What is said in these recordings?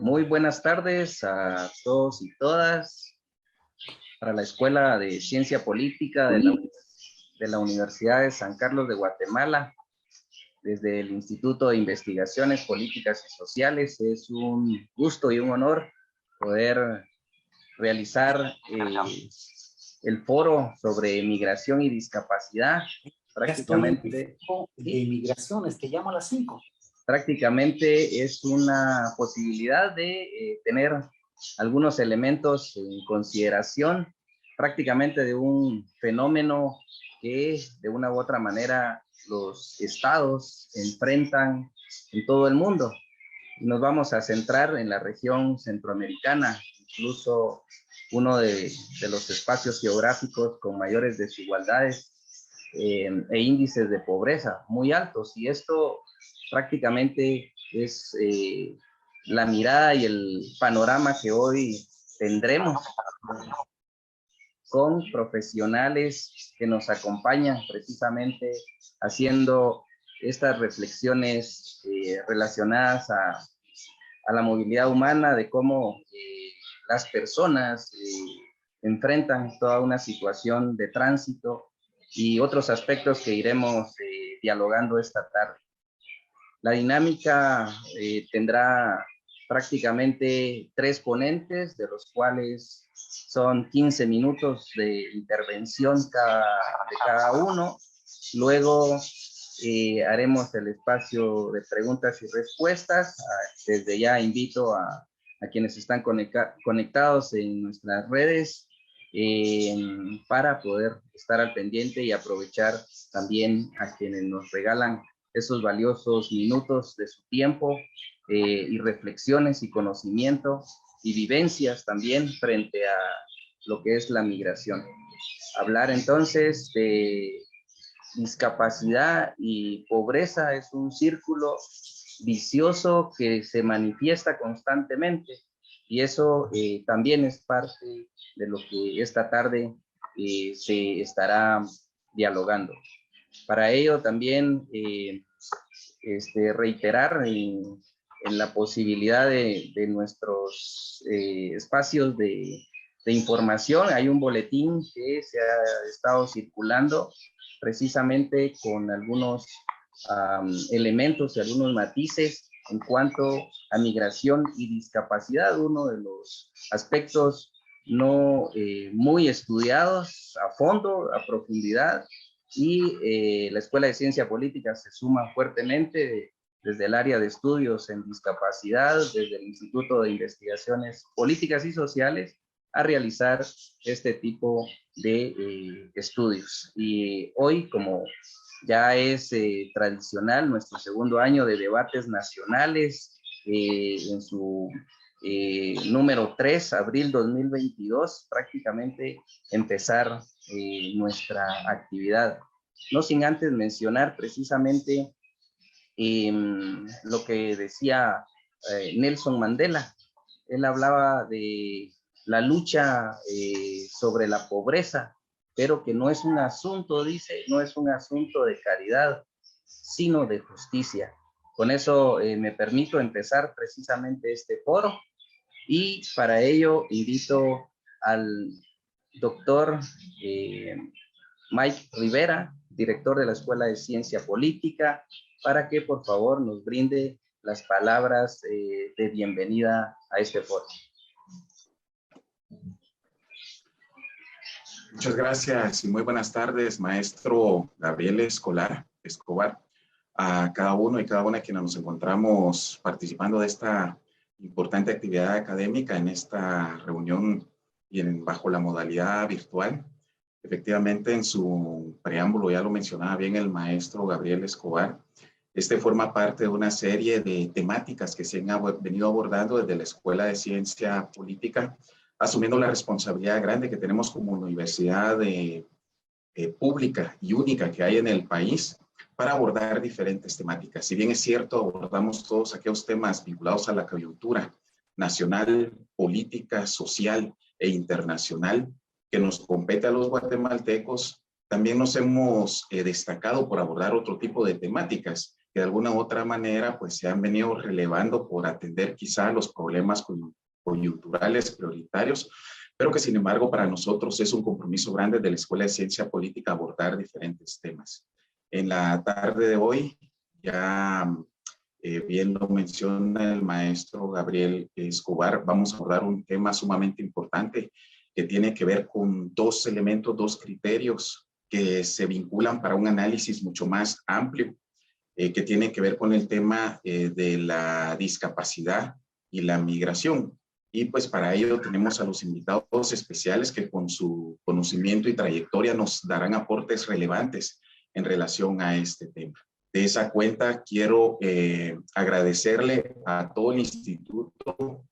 Muy buenas tardes a todos y todas para la Escuela de Ciencia Política de la Universidad de San Carlos de Guatemala. Desde el Instituto de Investigaciones Políticas y Sociales es un gusto y un honor poder realizar el foro sobre migración y discapacidad. Prácticamente de migraciones, te llamo a las 5. Prácticamente es una posibilidad de tener algunos elementos en consideración, prácticamente de un fenómeno que de una u otra manera los estados enfrentan en todo el mundo. Nos vamos a centrar en la región centroamericana, incluso uno de los espacios geográficos con mayores desigualdades e índices de pobreza muy altos. Y esto prácticamente es la mirada y el panorama que hoy tendremos con profesionales que nos acompañan precisamente haciendo estas reflexiones relacionadas a la movilidad humana, de cómo las personas enfrentan toda una situación de tránsito y otros aspectos que iremos dialogando esta tarde. La dinámica tendrá prácticamente 3 ponentes, de los cuales son 15 minutos de intervención de cada uno. Luego haremos el espacio de preguntas y respuestas. Desde ya invito a quienes están conectados en nuestras redes para poder estar al pendiente y aprovechar también a quienes nos regalan esos valiosos minutos de su tiempo y reflexiones y conocimiento y vivencias también frente a lo que es la migración. Hablar entonces de discapacidad y pobreza es un círculo vicioso que se manifiesta constantemente, y eso también es parte de lo que esta tarde se estará dialogando. Para ello también reiterar en la posibilidad de nuestros espacios de información. Hay un boletín que se ha estado circulando precisamente con algunos elementos y algunos matices en cuanto a migración y discapacidad, uno de los aspectos no muy estudiados a fondo, a profundidad, y la Escuela de Ciencia Política se suma fuertemente desde el área de estudios en discapacidad, desde el Instituto de Investigaciones Políticas y Sociales, a realizar este tipo de estudios. Y hoy, como ya es tradicional, nuestro segundo año de debates nacionales, en su número 3, abril 2022, prácticamente empezar nuestra actividad. No sin antes mencionar precisamente lo que decía Nelson Mandela. Él hablaba de la lucha sobre la pobreza, pero que no es un asunto, dice, no es un asunto de caridad, sino de justicia. Con eso me permito empezar precisamente este foro, y para ello invito al doctor Mike Rivera, director de la Escuela de Ciencia Política, para que por favor nos brinde las palabras de bienvenida a este foro. Muchas gracias y muy buenas tardes, maestro Gabriel Escobar, a cada uno y cada una quienes nos encontramos participando de esta importante actividad académica en esta reunión y bajo la modalidad virtual. Efectivamente, en su preámbulo ya lo mencionaba bien el maestro Gabriel Escobar. Este forma parte de una serie de temáticas que se han venido abordando desde la Escuela de Ciencia Política, asumiendo la responsabilidad grande que tenemos como universidad pública y única que hay en el país para abordar diferentes temáticas. Si bien es cierto, abordamos todos aquellos temas vinculados a la coyuntura nacional, política, social e internacional que nos compete a los guatemaltecos, también nos hemos destacado por abordar otro tipo de temáticas que de alguna u otra manera pues se han venido relevando por atender quizá los problemas coyunturales prioritarios, pero que sin embargo para nosotros es un compromiso grande de la Escuela de Ciencia Política abordar diferentes temas. En la tarde de hoy, ya bien lo menciona el maestro Gabriel Escobar, vamos a abordar un tema sumamente importante que tiene que ver con dos elementos, dos criterios que se vinculan para un análisis mucho más amplio, que tiene que ver con el tema de la discapacidad y la migración. Y pues para ello tenemos a los invitados especiales que con su conocimiento y trayectoria nos darán aportes relevantes en relación a este tema. De esa cuenta quiero agradecerle a todo el Instituto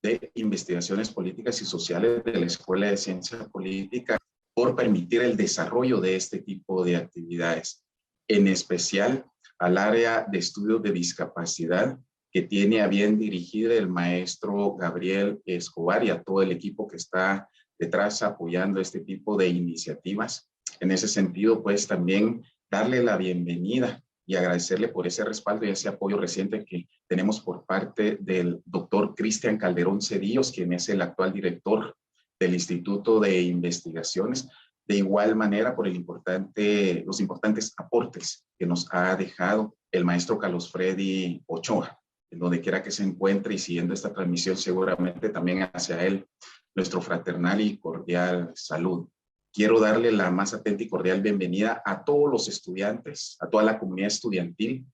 de Investigaciones Políticas y Sociales de la Escuela de Ciencia Política por permitir el desarrollo de este tipo de actividades, en especial al área de estudios de discapacidad que tiene a bien dirigir el maestro Gabriel Escobar y a todo el equipo que está detrás apoyando este tipo de iniciativas. En ese sentido, pues también darle la bienvenida y agradecerle por ese respaldo y ese apoyo reciente que tenemos por parte del doctor Cristian Calderón Cedillos, quien es el actual director del Instituto de Investigaciones. De igual manera, por los importantes aportes que nos ha dejado el maestro Carlos Freddy Ochoa, en donde quiera que se encuentre y siguiendo esta transmisión, seguramente también hacia él, nuestro fraternal y cordial saludo. Quiero darle la más atenta y cordial bienvenida a todos los estudiantes, a toda la comunidad estudiantil,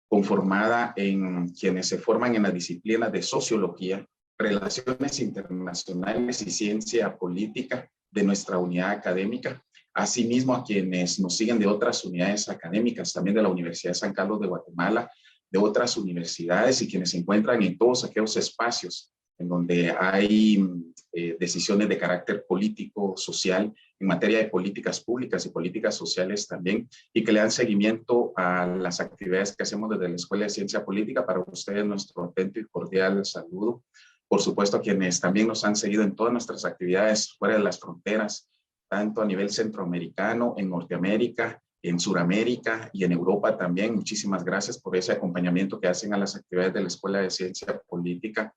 conformada en quienes se forman en la disciplina de Sociología, Relaciones Internacionales y Ciencia Política de nuestra unidad académica, asimismo a quienes nos siguen de otras unidades académicas, también de la Universidad de San Carlos de Guatemala, de otras universidades y quienes se encuentran en todos aquellos espacios en donde hay decisiones de carácter político, social, en materia de políticas públicas y políticas sociales también, y que le dan seguimiento a las actividades que hacemos desde la Escuela de Ciencia Política. Para ustedes nuestro atento y cordial saludo. Por supuesto, a quienes también nos han seguido en todas nuestras actividades fuera de las fronteras, tanto a nivel centroamericano, en Norteamérica, en Sudamérica y en Europa también. Muchísimas gracias por ese acompañamiento que hacen a las actividades de la Escuela de Ciencia Política.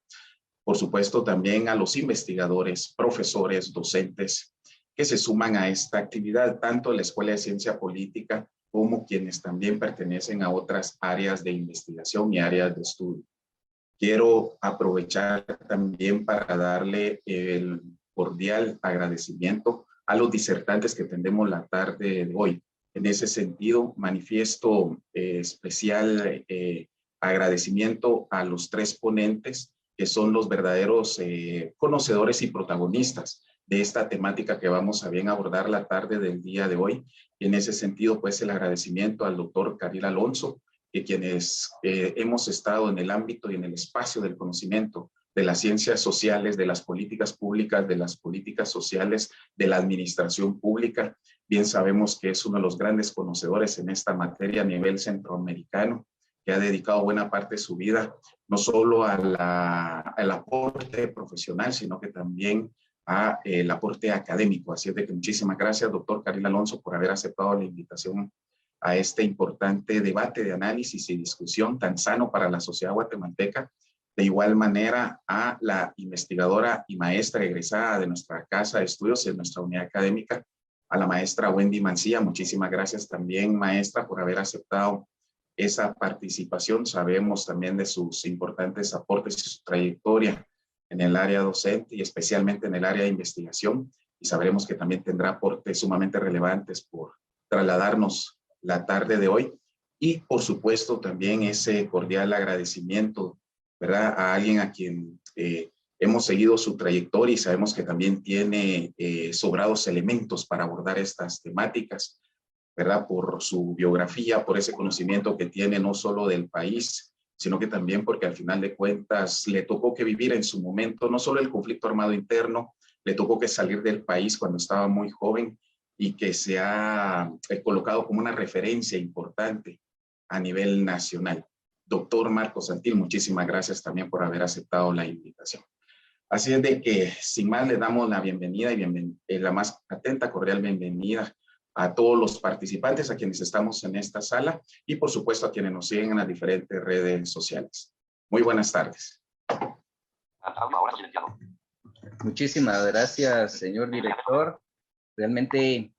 Por supuesto, también a los investigadores, profesores, docentes que se suman a esta actividad, tanto la Escuela de Ciencia Política como quienes también pertenecen a otras áreas de investigación y áreas de estudio. Quiero aprovechar también para darle el cordial agradecimiento a los disertantes que tendremos la tarde de hoy. En ese sentido, manifiesto especial agradecimiento a los tres ponentes, que son los verdaderos conocedores y protagonistas de esta temática que vamos a bien abordar la tarde del día de hoy. Y en ese sentido, pues el agradecimiento al doctor Caril Alonso, que quienes hemos estado en el ámbito y en el espacio del conocimiento de las ciencias sociales, de las políticas públicas, de las políticas sociales, de la administración pública. Bien sabemos que es uno de los grandes conocedores en esta materia a nivel centroamericano, que ha dedicado buena parte de su vida no solo al aporte profesional, sino que también al aporte académico. Así es de que muchísimas gracias, doctor Caril Alonso, por haber aceptado la invitación a este importante debate de análisis y discusión tan sano para la sociedad guatemalteca. De igual manera a la investigadora y maestra egresada de nuestra casa de estudios en nuestra unidad académica, a la maestra Wendy Mancilla. Muchísimas gracias también, maestra, por haber aceptado esa participación. Sabemos también de sus importantes aportes y su trayectoria en el área docente y especialmente en el área de investigación, y sabremos que también tendrá aportes sumamente relevantes por trasladarnos la tarde de hoy. Y por supuesto también ese cordial agradecimiento, ¿verdad?, a alguien a quien hemos seguido su trayectoria y sabemos que también tiene sobrados elementos para abordar estas temáticas, ¿verdad?, por su biografía, por ese conocimiento que tiene no solo del país, sino que también porque al final de cuentas le tocó que vivir en su momento no solo el conflicto armado interno, le tocó que salir del país cuando estaba muy joven y que se ha colocado como una referencia importante a nivel nacional. Doctor Marcos Santil, muchísimas gracias también por haber aceptado la invitación. Así es de que, sin más, le damos la bienvenida y la más atenta, cordial bienvenida a todos los participantes, a quienes estamos en esta sala y por supuesto a quienes nos siguen en las diferentes redes sociales. Muy buenas tardes. Muchísimas gracias, señor director. Realmente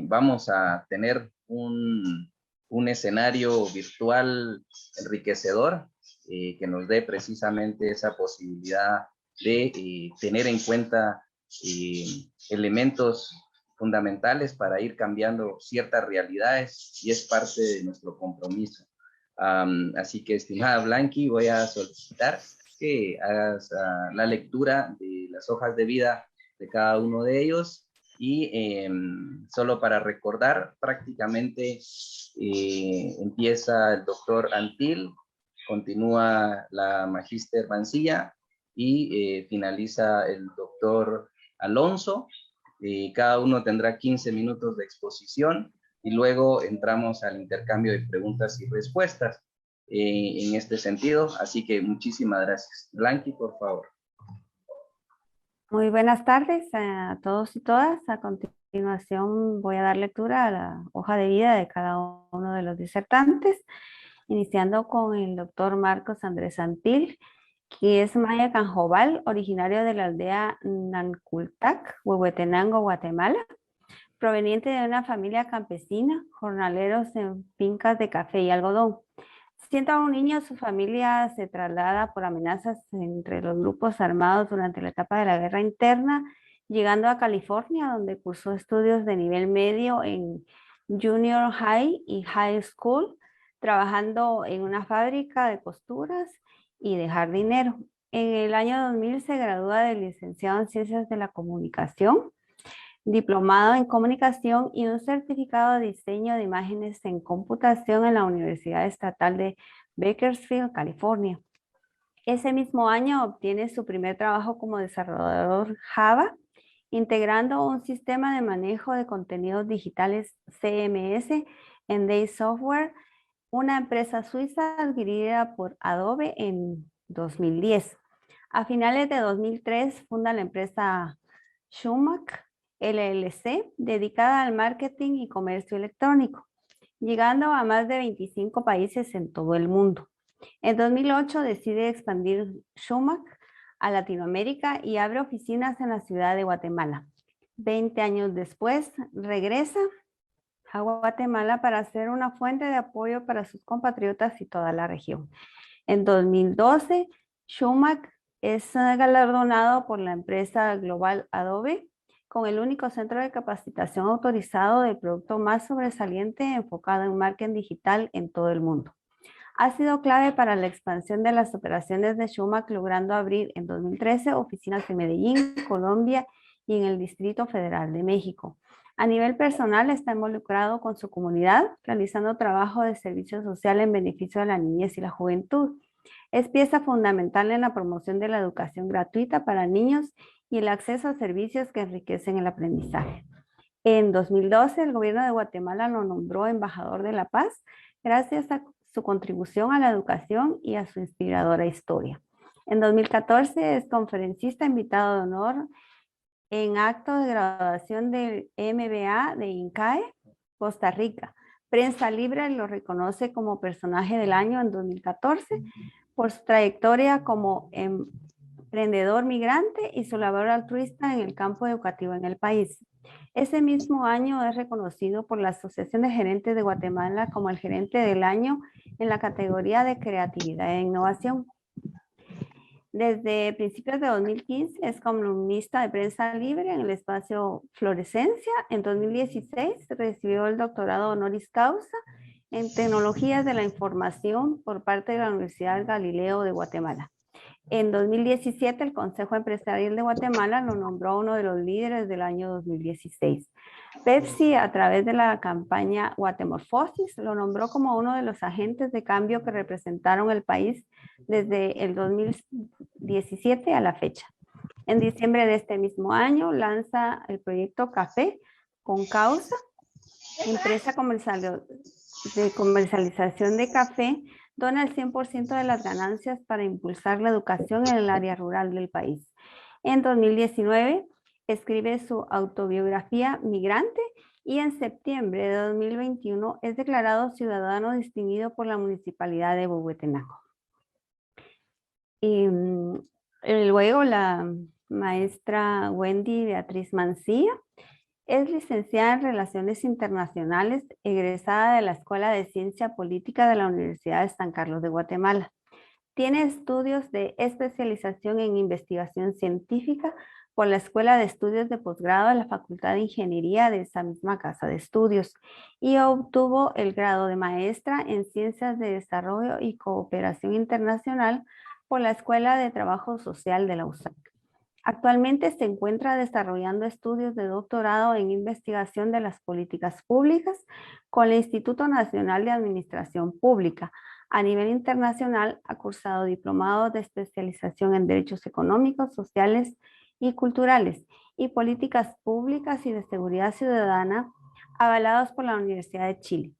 vamos a tener un escenario virtual enriquecedor que nos dé precisamente esa posibilidad de tener en cuenta elementos fundamentales para ir cambiando ciertas realidades y es parte de nuestro compromiso. Así que, estimada Blanqui, voy a solicitar que hagas la lectura de las hojas de vida de cada uno de ellos y solo para recordar, prácticamente empieza el doctor Antil, continúa la magíster Mancilla y finaliza el doctor Alonso. Cada uno tendrá 15 minutos de exposición y luego entramos al intercambio de preguntas y respuestas en este sentido. Así que muchísimas gracias. Blanqui, por favor. Muy buenas tardes a todos y todas. A continuación voy a dar lectura a la hoja de vida de cada uno de los disertantes, iniciando con el doctor Marcos Andrés Antil, que es maya canjobal, originario de la aldea Nancultac, Huehuetenango, Guatemala, proveniente de una familia campesina, jornaleros en fincas de café y algodón. Siendo aún niño, su familia se traslada por amenazas entre los grupos armados durante la etapa de la guerra interna, llegando a California, donde cursó estudios de nivel medio en Junior High y High School, trabajando en una fábrica de costuras y de jardinero. En el año 2000 se gradúa de licenciado en Ciencias de la Comunicación, diplomado en Comunicación y un certificado de diseño de imágenes en computación en la Universidad Estatal de Bakersfield, California. Ese mismo año obtiene su primer trabajo como desarrollador Java, integrando un sistema de manejo de contenidos digitales CMS en Day Software, una empresa suiza adquirida por Adobe en 2010. A finales de 2003 funda la empresa Schumack LLC, dedicada al marketing y comercio electrónico, llegando a más de 25 países en todo el mundo. En 2008 decide expandir Schumack a Latinoamérica y abre oficinas en la ciudad de Guatemala. 20 años después regresa a Guatemala para ser una fuente de apoyo para sus compatriotas y toda la región. En 2012, Schumack es galardonado por la empresa global Adobe con el único centro de capacitación autorizado del producto más sobresaliente enfocado en marketing digital en todo el mundo. Ha sido clave para la expansión de las operaciones de Schumack, logrando abrir en 2013 oficinas en Medellín, Colombia y en el Distrito Federal de México. A nivel personal está involucrado con su comunidad, realizando trabajo de servicio social en beneficio de la niñez y la juventud. Es pieza fundamental en la promoción de la educación gratuita para niños y el acceso a servicios que enriquecen el aprendizaje. En 2012, el gobierno de Guatemala lo nombró embajador de la paz gracias a su contribución a la educación y a su inspiradora historia. En 2014 es conferencista invitado de honor en acto de graduación del MBA de INCAE, Costa Rica. Prensa Libre lo reconoce como personaje del año en 2014 por su trayectoria como emprendedor migrante y su labor altruista en el campo educativo en el país. Ese mismo año es reconocido por la Asociación de Gerentes de Guatemala como el gerente del año en la categoría de creatividad e innovación. Desde principios de 2015 es columnista de Prensa Libre en el espacio Florescencia. En 2016 recibió el doctorado honoris causa en Tecnologías de la Información por parte de la Universidad Galileo de Guatemala. En 2017 el Consejo Empresarial de Guatemala lo nombró uno de los líderes del año 2016. Pepsi, a través de la campaña Guatemorfosis, lo nombró como uno de los agentes de cambio que representaron el país desde el 2017 a la fecha. En diciembre de este mismo año lanza el proyecto Café con Causa, empresa de comercialización de café. Dona el 100% de las ganancias para impulsar la educación en el área rural del país. En 2019 escribe su autobiografía Migrante y en septiembre de 2021 es declarado ciudadano distinguido por la Municipalidad de Huehuetenango. Y luego la maestra Wendy Beatriz Mancilla es licenciada en Relaciones Internacionales, egresada de la Escuela de Ciencia Política de la Universidad de San Carlos de Guatemala. Tiene estudios de especialización en investigación científica por la Escuela de Estudios de Posgrado de la Facultad de Ingeniería de esa misma casa de estudios y obtuvo el grado de maestra en Ciencias de Desarrollo y Cooperación Internacional por la Escuela de Trabajo Social de la USAC. Actualmente se encuentra desarrollando estudios de doctorado en investigación de las políticas públicas con el Instituto Nacional de Administración Pública. A nivel internacional ha cursado diplomados de especialización en derechos económicos, sociales y culturales y políticas públicas y de seguridad ciudadana avalados por la Universidad de Chile.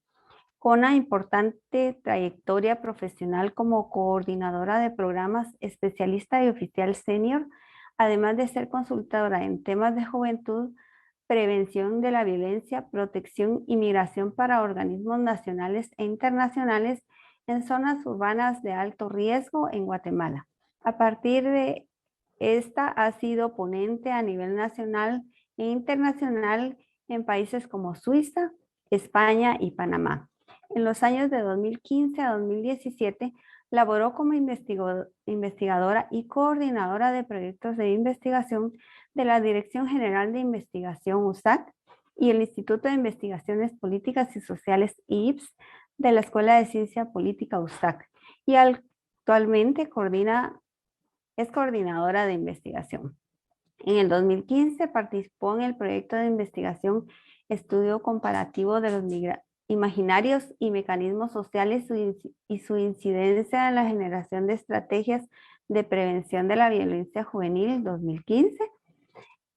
Con una importante trayectoria profesional como coordinadora de programas, especialista y oficial senior, además de ser consultora en temas de juventud, prevención de la violencia, protección y migración para organismos nacionales e internacionales en zonas urbanas de alto riesgo en Guatemala. A partir de esta ha sido ponente a nivel nacional e internacional en países como Suiza, España y Panamá. En los años de 2015 a 2017 laboró como investigadora y coordinadora de proyectos de investigación de la Dirección General de Investigación USAC y el Instituto de Investigaciones Políticas y Sociales IPS de la Escuela de Ciencia Política USAC y actualmente es coordinadora de investigación. En el 2015 participó en el proyecto de investigación Estudio Comparativo de los Imaginarios y Mecanismos Sociales y su incidencia en la generación de estrategias de prevención de la violencia juvenil 2015.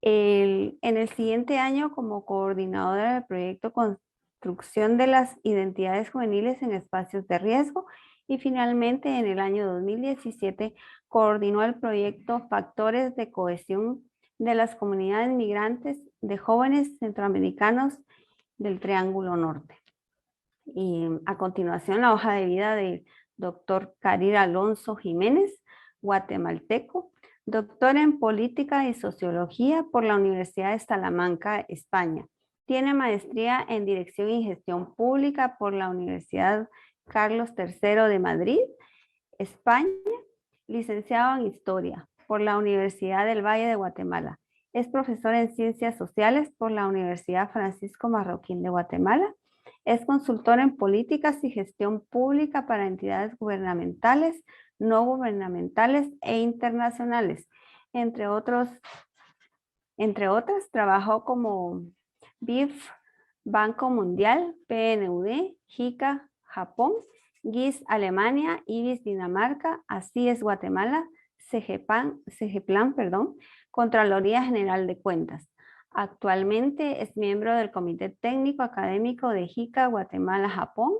En el siguiente año, como coordinadora del proyecto Construcción de las Identidades Juveniles en Espacios de Riesgo, y finalmente en el año 2017 coordinó el proyecto Factores de Cohesión de las Comunidades Migrantes de Jóvenes Centroamericanos del Triángulo Norte. Y a continuación la hoja de vida del doctor Karir Alonso Jiménez, guatemalteco, doctor en Política y Sociología por la Universidad de Salamanca, España. Tiene maestría en Dirección y Gestión Pública por la Universidad Carlos III de Madrid, España. Licenciado en Historia por la Universidad del Valle de Guatemala. Es profesor en Ciencias Sociales por la Universidad Francisco Marroquín de Guatemala. Es consultor en Políticas y Gestión Pública para entidades gubernamentales, no gubernamentales e internacionales. Entre otras, trabajó como BIF, Banco Mundial, PNUD, JICA, Japón, GIS Alemania, IBIS Dinamarca, Así es Guatemala, CGPLAN, Contraloría General de Cuentas. Actualmente es miembro del Comité Técnico Académico de JICA Guatemala, Japón,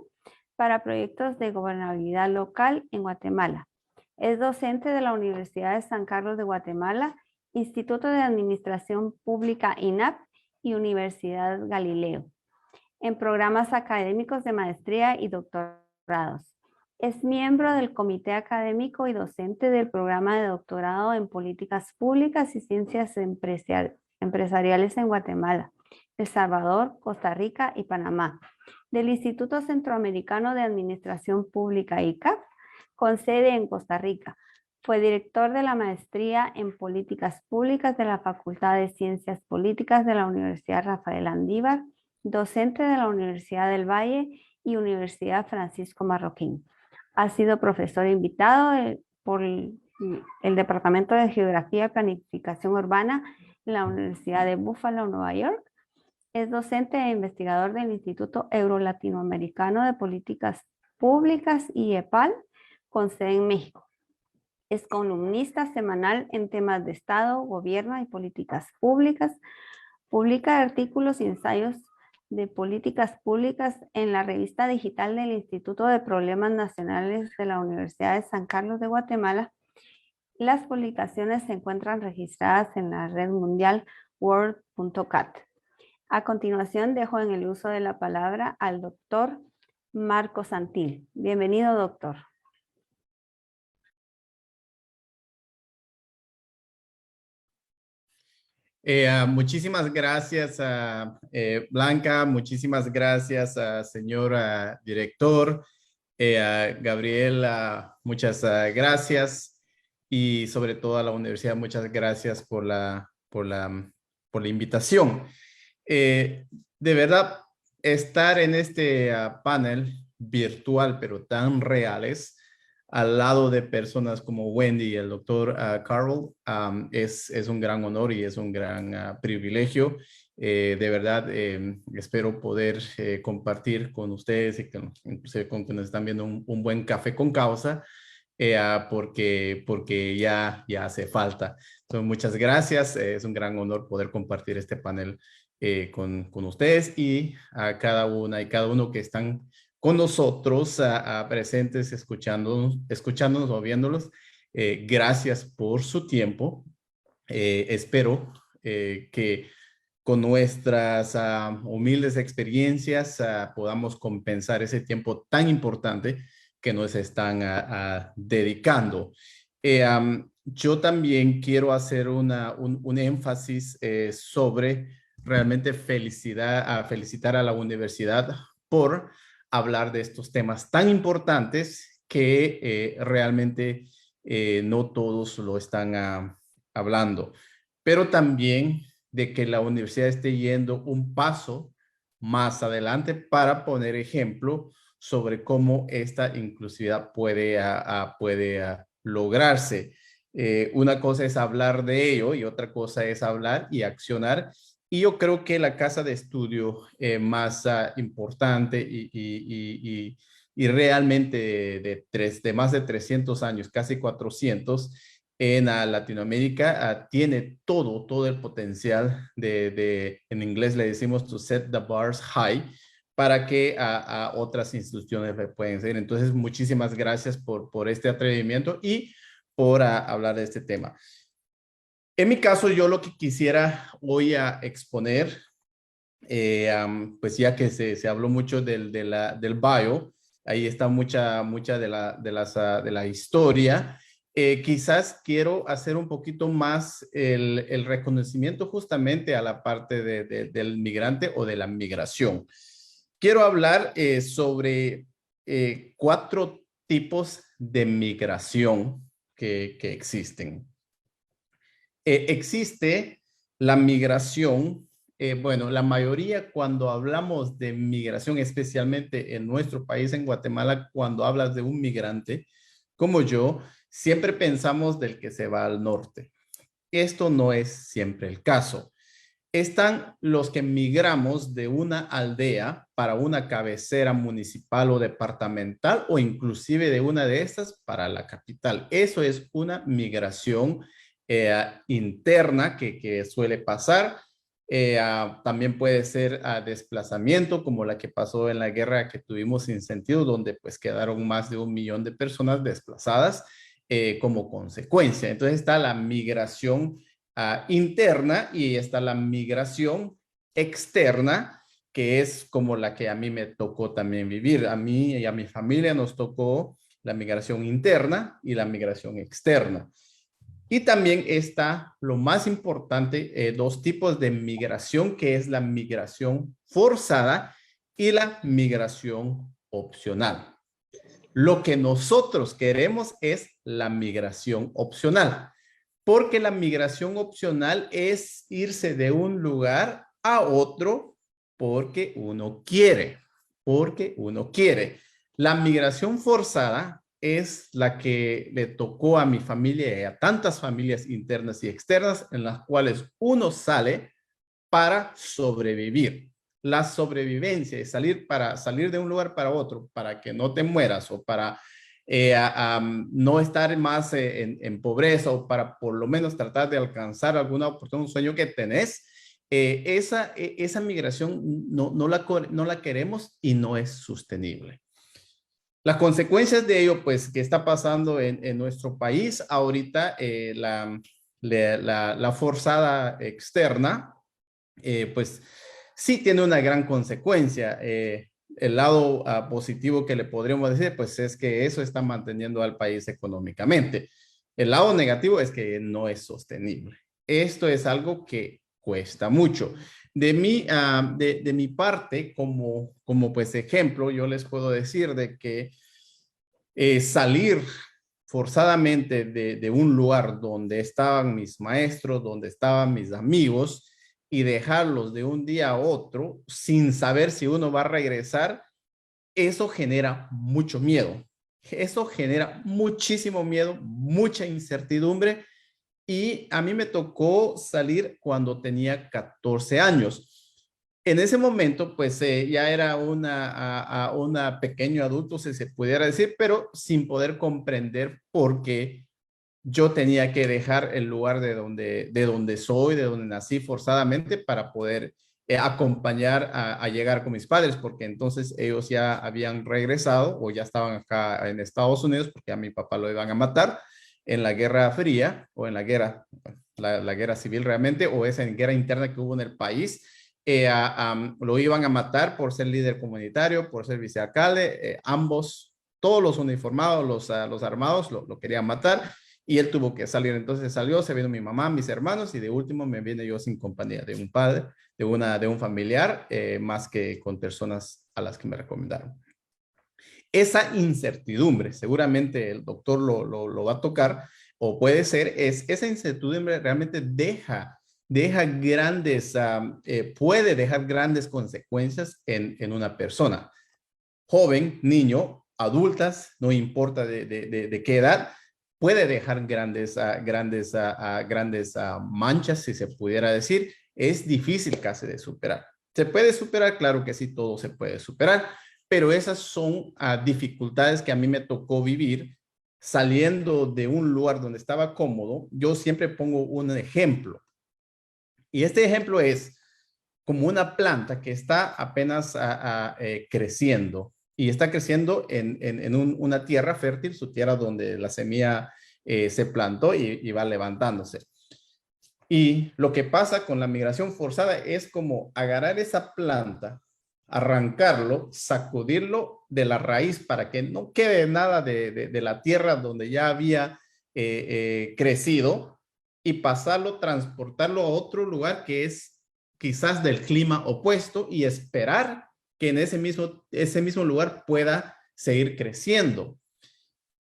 para proyectos de gobernabilidad local en Guatemala. Es docente de la Universidad de San Carlos de Guatemala, Instituto de Administración Pública INAP y Universidad Galileo, en programas académicos de maestría y doctorados. Es miembro del Comité Académico y docente del programa de doctorado en Políticas Públicas y Ciencias Empresariales en Guatemala, El Salvador, Costa Rica y Panamá, del Instituto Centroamericano de Administración Pública ICAP, con sede en Costa Rica. Fue director de la maestría en Políticas Públicas de la Facultad de Ciencias Políticas de la Universidad Rafael Andívar, docente de la Universidad del Valle y Universidad Francisco Marroquín. Ha sido profesor invitado por el Departamento de Geografía y Planificación Urbana en la Universidad de Buffalo, Nueva York. Es docente e investigador del Instituto Euro-Latinoamericano de Políticas Públicas y EPAL, con sede en México. Es columnista semanal en temas de Estado, Gobierno y Políticas Públicas. Publica artículos y ensayos de políticas públicas en la revista digital del Instituto de Problemas Nacionales de la Universidad de San Carlos de Guatemala. Las publicaciones se encuentran registradas en la red mundial world.cat. A continuación, dejo en el uso de la palabra al doctor Marcos Santil. Bienvenido, doctor. Muchísimas gracias a Blanca, muchísimas gracias a señor director, a Gabriel, muchas gracias, y sobre todo a la universidad, muchas gracias por la invitación. De verdad, estar en este panel virtual, pero tan reales, al lado de personas como Wendy y el doctor Carl, es un gran honor y es un gran privilegio. De verdad, espero poder compartir con ustedes y inclusive con quienes están viendo un buen café con causa, porque ya hace falta. Entonces, muchas gracias. Es un gran honor poder compartir este panel con ustedes y a cada una y cada uno que están con nosotros presentes, escuchándonos o viéndolos. Gracias por su tiempo. Espero que con nuestras humildes experiencias podamos compensar ese tiempo tan importante que nos están dedicando. Yo también quiero hacer un énfasis sobre realmente felicitar a la universidad por hablar de estos temas tan importantes que realmente no todos lo están hablando, pero también de que la universidad esté yendo un paso más adelante para poner ejemplo sobre cómo esta inclusividad puede lograrse. Una cosa es hablar de ello y otra cosa es hablar y accionar. Y yo creo que la casa de estudio más importante y realmente de más de 300 años, casi 400, en Latinoamérica, tiene todo el potencial en inglés le decimos to set the bars high, para que a otras instituciones pueden seguir. Entonces, muchísimas gracias por este atrevimiento y por hablar de este tema. En mi caso, yo lo que quisiera hoy exponer, pues ya que se habló mucho del bio, ahí está mucha de la historia. Quizás quiero hacer un poquito más el reconocimiento justamente a la parte del migrante o de la migración. Quiero hablar sobre 4 tipos de migración que existen. Existe la migración, bueno, la mayoría cuando hablamos de migración, especialmente en nuestro país, en Guatemala, cuando hablas de un migrante como yo, siempre pensamos del que se va al norte. Esto no es siempre el caso. Están los que migramos de una aldea para una cabecera municipal o departamental o inclusive de una de estas para la capital. Eso es una migración interna que suele pasar. También puede ser desplazamiento como la que pasó en la guerra que tuvimos sin sentido, donde pues quedaron más de 1 millón de personas desplazadas como consecuencia. Entonces está la migración interna y está la migración externa, que es como la que a mí me tocó también vivir. A mí y a mi familia nos tocó la migración interna y la migración externa. Y también está lo más importante, 2 tipos de migración, que es la migración forzada y la migración opcional. Lo que nosotros queremos es la migración opcional, porque la migración opcional es irse de un lugar a otro porque uno quiere, La migración forzada es la que le tocó a mi familia y a tantas familias internas y externas en las cuales uno sale para sobrevivir. La sobrevivencia es salir de un lugar para otro, para que no te mueras o para no estar más en pobreza o para por lo menos tratar de alcanzar alguna oportunidad, un sueño que tenés. Esa migración no la queremos y no es sostenible. Las consecuencias de ello, pues, que está pasando en nuestro país ahorita, la forzada externa, pues, sí tiene una gran consecuencia. El lado positivo que le podríamos decir, pues es que eso está manteniendo al país económicamente. El lado negativo es que no es sostenible. Esto es algo que cuesta mucho. De mi parte, como pues ejemplo, yo les puedo decir de que salir forzadamente de un lugar donde estaban mis maestros, donde estaban mis amigos, y dejarlos de un día a otro sin saber si uno va a regresar, eso genera mucho miedo. Eso genera muchísimo miedo, mucha incertidumbre. Y a mí me tocó salir cuando tenía 14 años. En ese momento, pues ya era una pequeño adulto, si se pudiera decir, pero sin poder comprender por qué yo tenía que dejar el lugar de donde soy, de donde nací forzadamente para poder acompañar a llegar con mis padres, porque entonces ellos ya habían regresado o ya estaban acá en Estados Unidos, porque a mi papá lo iban a matar en la Guerra Fría o en la guerra, la guerra civil realmente, o esa guerra interna que hubo en el país. Lo iban a matar por ser líder comunitario, por ser vicealcalde, ambos, todos los uniformados, los armados lo querían matar y él tuvo que salir. Entonces salió, se vino mi mamá, mis hermanos y de último me vine yo sin compañía de un padre, de un familiar, más que con personas a las que me recomendaron. Esa incertidumbre, seguramente el doctor lo va a tocar, o puede ser, esa incertidumbre realmente puede dejar grandes consecuencias en una persona. Joven, niño, adultas, no importa de qué edad, puede dejar grandes manchas, si se pudiera decir. Es difícil casi de superar. ¿Se puede superar? Claro que sí, todo se puede superar, pero esas son dificultades que a mí me tocó vivir saliendo de un lugar donde estaba cómodo. Yo siempre pongo un ejemplo. Y este ejemplo es como una planta que está apenas creciendo y está creciendo en una tierra fértil, su tierra donde la semilla se plantó y va levantándose. Y lo que pasa con la migración forzada es como agarrar esa planta, arrancarlo, sacudirlo de la raíz para que no quede nada de la tierra donde ya había crecido y pasarlo, transportarlo a otro lugar que es quizás del clima opuesto y esperar que en ese mismo lugar pueda seguir creciendo.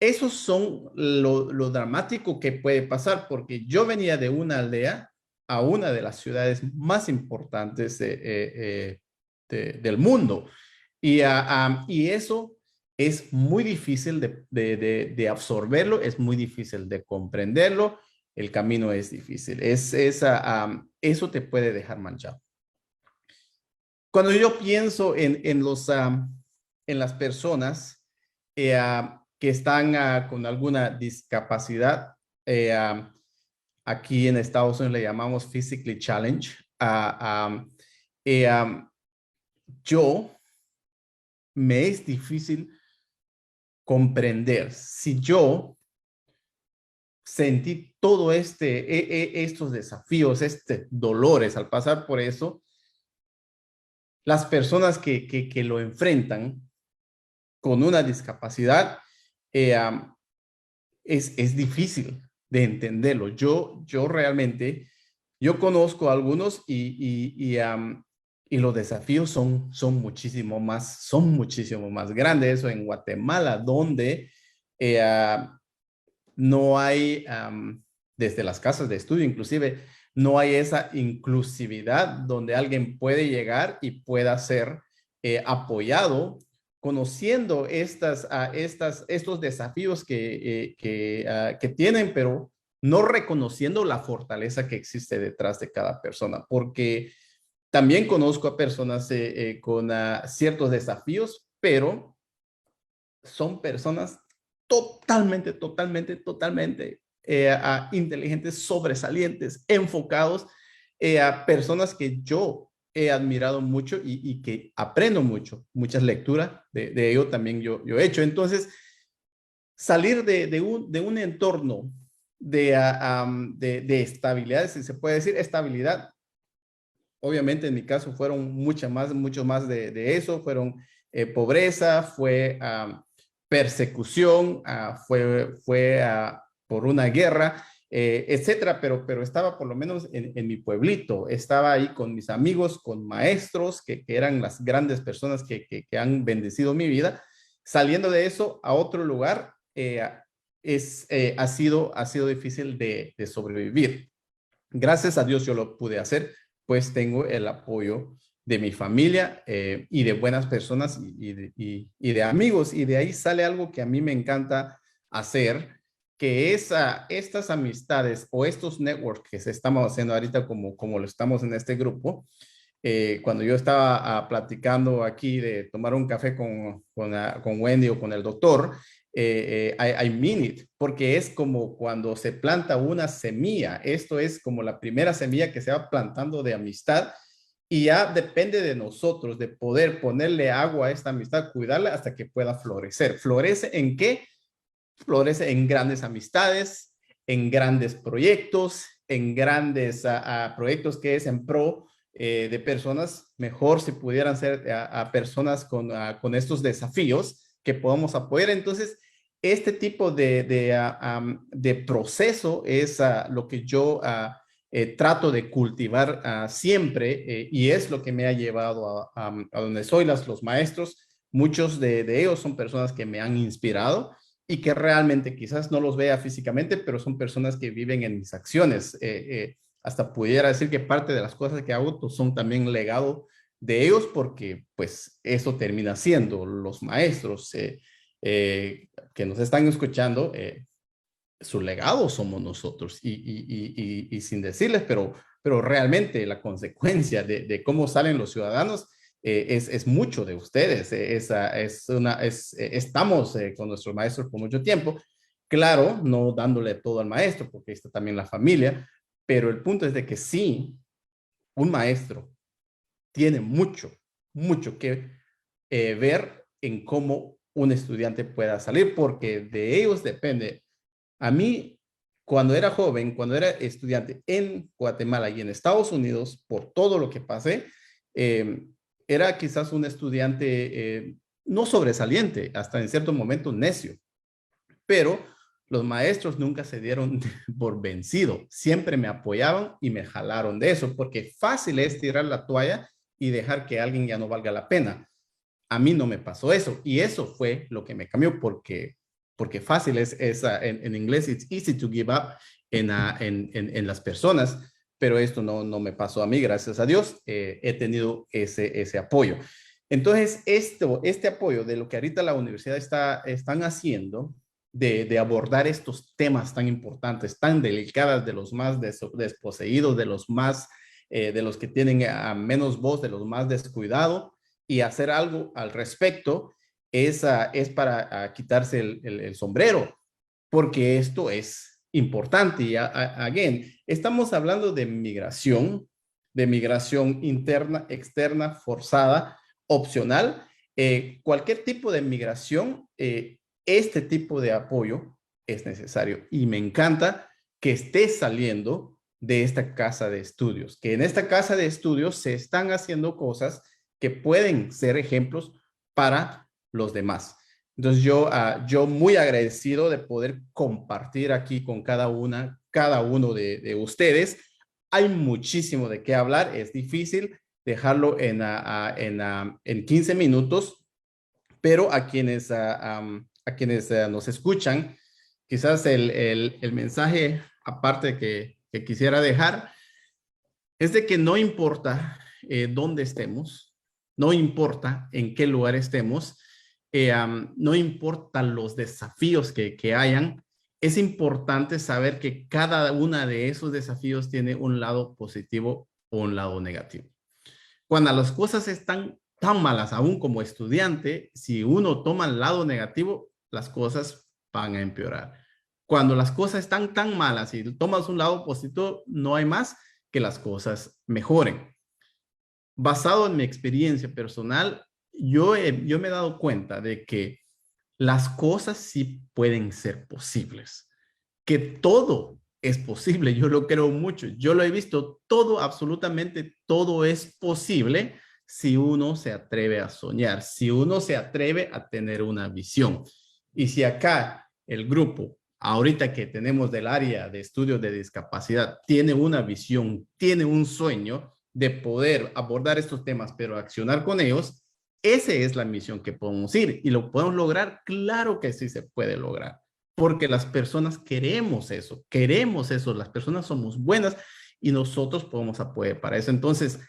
Esos son lo dramático que puede pasar, porque yo venía de una aldea a una de las ciudades más importantes del mundo. Y eso es muy difícil de absorberlo, es muy difícil de comprenderlo, el camino es difícil, eso te puede dejar manchado. Cuando yo pienso en las personas que están con alguna discapacidad, aquí en Estados Unidos le llamamos physically challenged, yo me es difícil comprender si yo sentí todo estos desafíos, dolores al pasar por eso, las personas que lo enfrentan con una discapacidad, es difícil de entenderlo. Yo realmente, yo conozco a algunos y los desafíos son muchísimo más grandes. Eso en Guatemala, donde no hay, desde las casas de estudio inclusive, no hay esa inclusividad donde alguien puede llegar y pueda ser apoyado, conociendo estos desafíos que tienen, pero no reconociendo la fortaleza que existe detrás de cada persona, porque también conozco a personas con ciertos desafíos, pero son personas totalmente inteligentes, sobresalientes, enfocados, a personas que yo he admirado mucho y que aprendo mucho, muchas lecturas de ello también yo he hecho. Entonces, salir de un entorno de estabilidad, si se puede decir estabilidad, obviamente en mi caso fueron mucho más de eso, fueron pobreza, fue persecución, fue por una guerra, etcétera, pero estaba por lo menos en mi pueblito, estaba ahí con mis amigos, con maestros que eran las grandes personas que han bendecido mi vida. Saliendo de eso a otro lugar, ha sido difícil de sobrevivir. Gracias a Dios yo lo pude hacer, pues tengo el apoyo de mi familia y de buenas personas y de amigos. Y de ahí sale algo que a mí me encanta hacer, que es estas amistades o estos networks que estamos haciendo ahorita como lo estamos en este grupo. Cuando yo estaba platicando aquí de tomar un café con Wendy o con el doctor, I mean it, porque es como cuando se planta una semilla. Esto es como la primera semilla que se va plantando de amistad y ya depende de nosotros de poder ponerle agua a esta amistad, cuidarla hasta que pueda florecer. ¿Florece en qué? Florece en grandes amistades, en grandes proyectos, en grandes proyectos que es en pro de personas. Mejor si pudieran ser a personas con estos desafíos que podamos apoyar. Entonces, este tipo de proceso es lo que yo trato de cultivar siempre y es lo que me ha llevado a donde soy. Los maestros, muchos de ellos son personas que me han inspirado y que realmente quizás no los vea físicamente, pero son personas que viven en mis acciones. Hasta pudiera decir que parte de las cosas que hago pues, son también legado de ellos, porque pues eso termina siendo los maestros que nos están escuchando, su legado somos nosotros y sin decirles, pero realmente la consecuencia de cómo salen los ciudadanos es mucho de ustedes. Estamos con nuestros maestros por mucho tiempo, claro, no dándole todo al maestro, porque está también la familia, pero el punto es de que sí, un maestro tiene mucho que ver en cómo un estudiante pueda salir, porque de ellos depende. A mí, cuando era joven, cuando era estudiante en Guatemala y en Estados Unidos, por todo lo que pasé, era quizás un estudiante no sobresaliente, hasta en cierto momento necio, pero los maestros nunca se dieron por vencido, siempre me apoyaban y me jalaron de eso, porque fácil es tirar la toalla y dejar que alguien ya no valga la pena. A mí no me pasó eso y eso fue lo que me cambió, porque fácil es en inglés, it's easy to give up en las personas, pero esto no me pasó a mí, gracias a Dios, he tenido ese apoyo. Entonces, este apoyo de lo que ahorita la universidad están haciendo, de abordar estos temas tan importantes, tan delicados, de los más desposeídos, de los que tienen a menos voz, de los más descuidados, y hacer algo al respecto es para quitarse el sombrero, porque esto es importante. Y again, estamos hablando de migración interna, externa, forzada, opcional. Cualquier tipo de migración, este tipo de apoyo es necesario y me encanta que esté saliendo de esta casa de estudios, que en esta casa de estudios se están haciendo cosas que pueden ser ejemplos para los demás. Entonces yo muy agradecido de poder compartir aquí con cada uno de ustedes. Hay muchísimo de qué hablar, es difícil dejarlo en 15 minutos, pero a quienes nos escuchan, quizás el mensaje aparte que quisiera dejar es de que no importa dónde estemos, no importa en qué lugar estemos, no importan los desafíos que hayan, es importante saber que cada uno de esos desafíos tiene un lado positivo o un lado negativo. Cuando las cosas están tan malas, aún como estudiante, si uno toma el lado negativo, las cosas van a empeorar. Cuando las cosas están tan malas y tomas un lado positivo, no hay más que las cosas mejoren. Basado en mi experiencia personal, yo me he dado cuenta de que las cosas sí pueden ser posibles, que todo es posible, yo lo creo mucho, yo lo he visto, todo, absolutamente todo es posible si uno se atreve a soñar, si uno se atreve a tener una visión. Y si acá el grupo, ahorita que tenemos del área de estudios de discapacidad, tiene una visión, tiene un sueño de poder abordar estos temas, pero accionar con ellos, esa es la misión que podemos ir y lo podemos lograr. Claro que sí se puede lograr, porque las personas queremos eso, las personas somos buenas y nosotros podemos apoyar para eso. Entonces,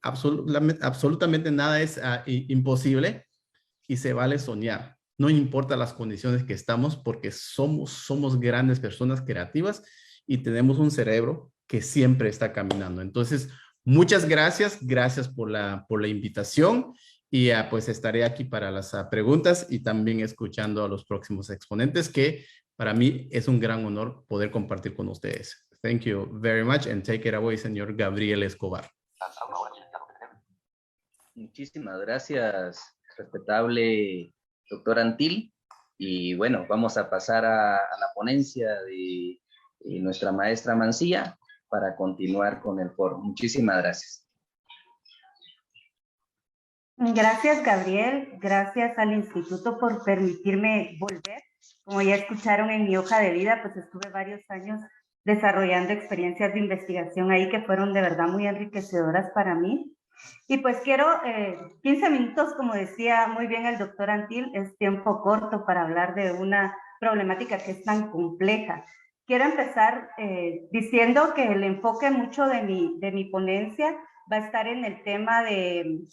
absolutamente nada es imposible y se vale soñar. No importa las condiciones que estamos, porque somos grandes personas creativas y tenemos un cerebro que siempre está caminando. Entonces, muchas gracias por la invitación y pues estaré aquí para las preguntas y también escuchando a los próximos exponentes, que para mí es un gran honor poder compartir con ustedes. Thank you very much and take it away, señor Gabriel Escobar. Muchísimas gracias, respetable doctor Antil. Y bueno, vamos a pasar a la ponencia de nuestra maestra Mancilla para continuar con el foro. Muchísimas gracias. Gracias, Gabriel. Gracias al instituto por permitirme volver. Como ya escucharon en mi hoja de vida, pues estuve varios años desarrollando experiencias de investigación ahí que fueron de verdad muy enriquecedoras para mí. Y pues quiero 15 minutos, como decía muy bien el doctor Antil, es tiempo corto para hablar de una problemática que es tan compleja. Quiero empezar diciendo que el enfoque mucho de mi ponencia va a estar en el tema del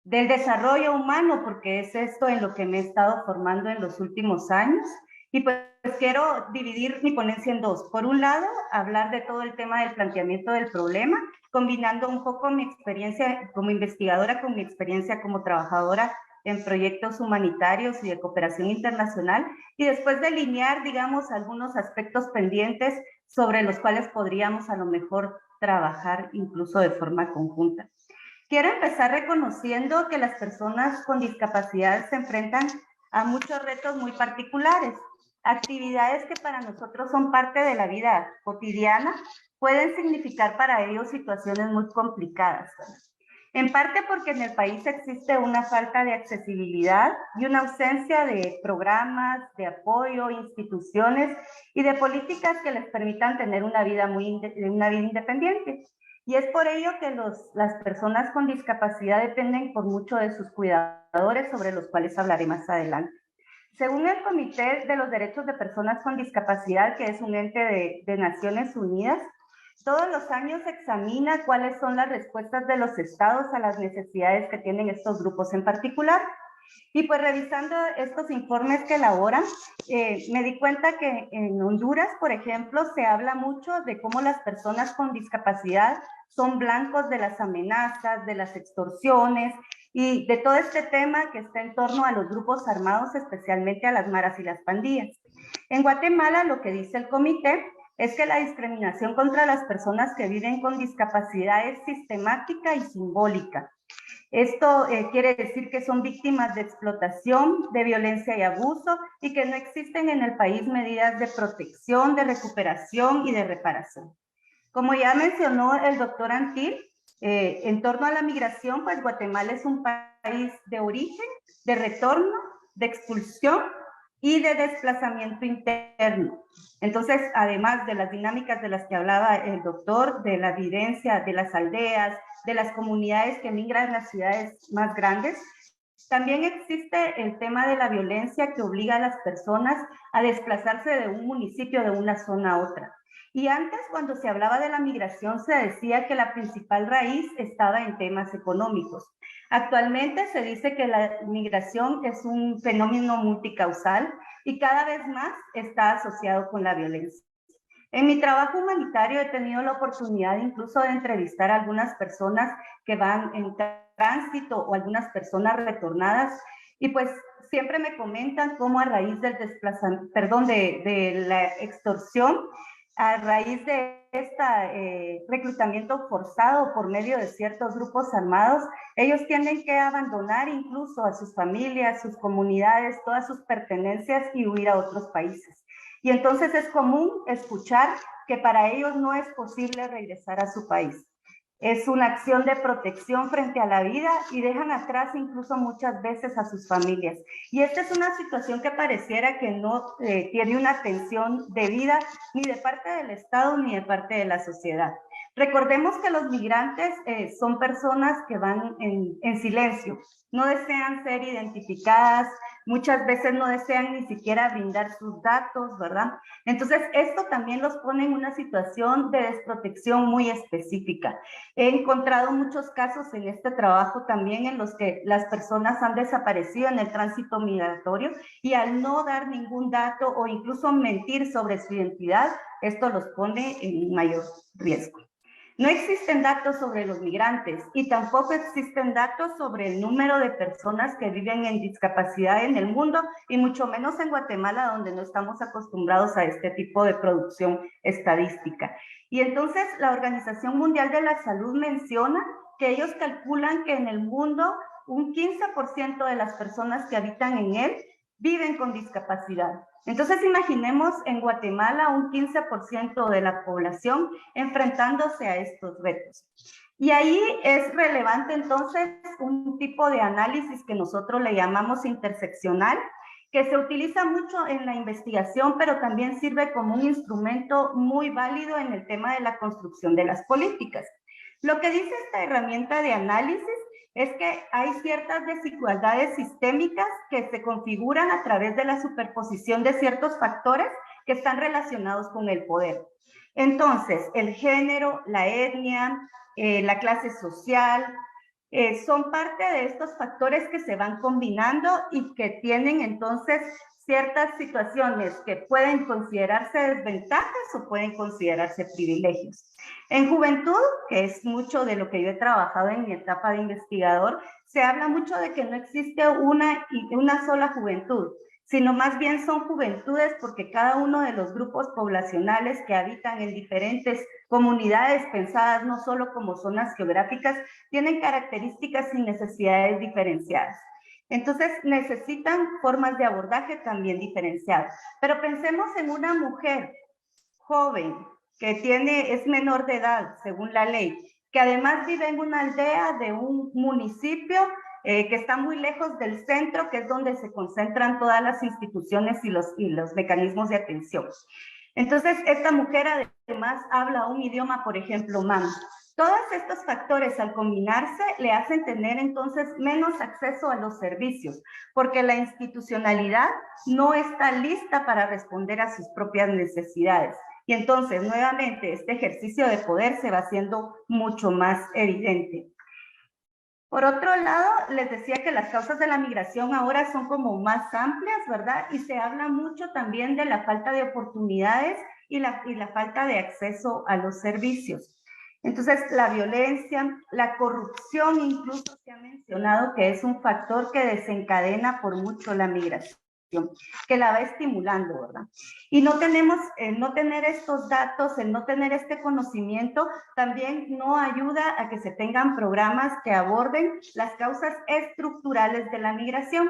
desarrollo humano, porque es esto en lo que me he estado formando en los últimos años. Y pues quiero dividir mi ponencia en dos. Por un lado, hablar de todo el tema del planteamiento del problema, combinando un poco mi experiencia como investigadora con mi experiencia como trabajadora en proyectos humanitarios y de cooperación internacional, y después delinear, digamos, algunos aspectos pendientes sobre los cuales podríamos a lo mejor trabajar incluso de forma conjunta. Quiero empezar reconociendo que las personas con discapacidad se enfrentan a muchos retos muy particulares. Actividades que para nosotros son parte de la vida cotidiana pueden significar para ellos situaciones muy complicadas. En parte porque en el país existe una falta de accesibilidad y una ausencia de programas, de apoyo, instituciones y de políticas que les permitan tener una vida independiente. Y es por ello que las personas con discapacidad dependen por mucho de sus cuidadores, sobre los cuales hablaré más adelante. Según el Comité de los Derechos de Personas con Discapacidad, que es un ente de Naciones Unidas, todos los años se examina cuáles son las respuestas de los estados a las necesidades que tienen estos grupos en particular. Y pues revisando estos informes que elaboran, me di cuenta que en Honduras, por ejemplo, se habla mucho de cómo las personas con discapacidad son blancos de las amenazas, de las extorsiones y de todo este tema que está en torno a los grupos armados, especialmente a las maras y las pandillas. En Guatemala, lo que dice el comité es que la discriminación contra las personas que viven con discapacidad es sistemática y simbólica. Esto quiere decir que son víctimas de explotación, de violencia y abuso, y que no existen en el país medidas de protección, de recuperación y de reparación. Como ya mencionó el doctor Antil, en torno a la migración, pues Guatemala es un país de origen, de retorno, de expulsión y de desplazamiento interno. Entonces, además de las dinámicas de las que hablaba el doctor, de la vivencia de las aldeas, de las comunidades que migran a las ciudades más grandes, también existe el tema de la violencia que obliga a las personas a desplazarse de un municipio, de una zona a otra. Y antes, cuando se hablaba de la migración, se decía que la principal raíz estaba en temas económicos. Actualmente se dice que la migración es un fenómeno multicausal y cada vez más está asociado con la violencia. En mi trabajo humanitario he tenido la oportunidad incluso de entrevistar a algunas personas que van en tránsito o algunas personas retornadas, y pues siempre me comentan cómo a raíz del de la extorsión, a raíz de este reclutamiento forzado por medio de ciertos grupos armados, ellos tienen que abandonar incluso a sus familias, sus comunidades, todas sus pertenencias y huir a otros países. Y entonces es común escuchar que para ellos no es posible regresar a su país. Es una acción de protección frente a la vida y dejan atrás incluso muchas veces a sus familias. Y esta es una situación que pareciera que no tiene una atención debida ni de parte del Estado ni de parte de la sociedad. Recordemos que los migrantes son personas que van en silencio, no desean ser identificadas, muchas veces no desean ni siquiera brindar sus datos, ¿verdad? Entonces, esto también los pone en una situación de desprotección muy específica. He encontrado muchos casos en este trabajo también en los que las personas han desaparecido en el tránsito migratorio y al no dar ningún dato o incluso mentir sobre su identidad, esto los pone en mayor riesgo. No existen datos sobre los migrantes y tampoco existen datos sobre el número de personas que viven en discapacidad en el mundo y mucho menos en Guatemala, donde no estamos acostumbrados a este tipo de producción estadística. Y entonces la Organización Mundial de la Salud menciona que ellos calculan que en el mundo un 15% de las personas que habitan en él viven con discapacidad. Entonces imaginemos en Guatemala un 15% de la población enfrentándose a estos retos. Y ahí es relevante entonces un tipo de análisis que nosotros le llamamos interseccional, que se utiliza mucho en la investigación, pero también sirve como un instrumento muy válido en el tema de la construcción de las políticas. Lo que dice esta herramienta de análisis es que hay ciertas desigualdades sistémicas que se configuran a través de la superposición de ciertos factores que están relacionados con el poder. Entonces, el género, la etnia, la clase social, son parte de estos factores que se van combinando y que tienen entonces ciertas situaciones que pueden considerarse desventajas o pueden considerarse privilegios. En juventud, que es mucho de lo que yo he trabajado en mi etapa de investigador, se habla mucho de que no existe una sola juventud, sino más bien son juventudes porque cada uno de los grupos poblacionales que habitan en diferentes comunidades pensadas no solo como zonas geográficas, tienen características y necesidades diferenciadas. Entonces necesitan formas de abordaje también diferenciadas. Pero pensemos en una mujer joven que es menor de edad, según la ley, que además vive en una aldea de un municipio que está muy lejos del centro, que es donde se concentran todas las instituciones y los mecanismos de atención. Entonces, esta mujer además habla un idioma, por ejemplo, mam. Todos estos factores al combinarse le hacen tener entonces menos acceso a los servicios, porque la institucionalidad no está lista para responder a sus propias necesidades. Y entonces, nuevamente, este ejercicio de poder se va haciendo mucho más evidente. Por otro lado, les decía que las causas de la migración ahora son como más amplias, ¿verdad? Y se habla mucho también de la falta de oportunidades y la falta de acceso a los servicios. Entonces, la violencia, la corrupción incluso se ha mencionado que es un factor que desencadena por mucho la migración, que la va estimulando, ¿verdad? Y no tener estos datos, el no tener este conocimiento, también no ayuda a que se tengan programas que aborden las causas estructurales de la migración.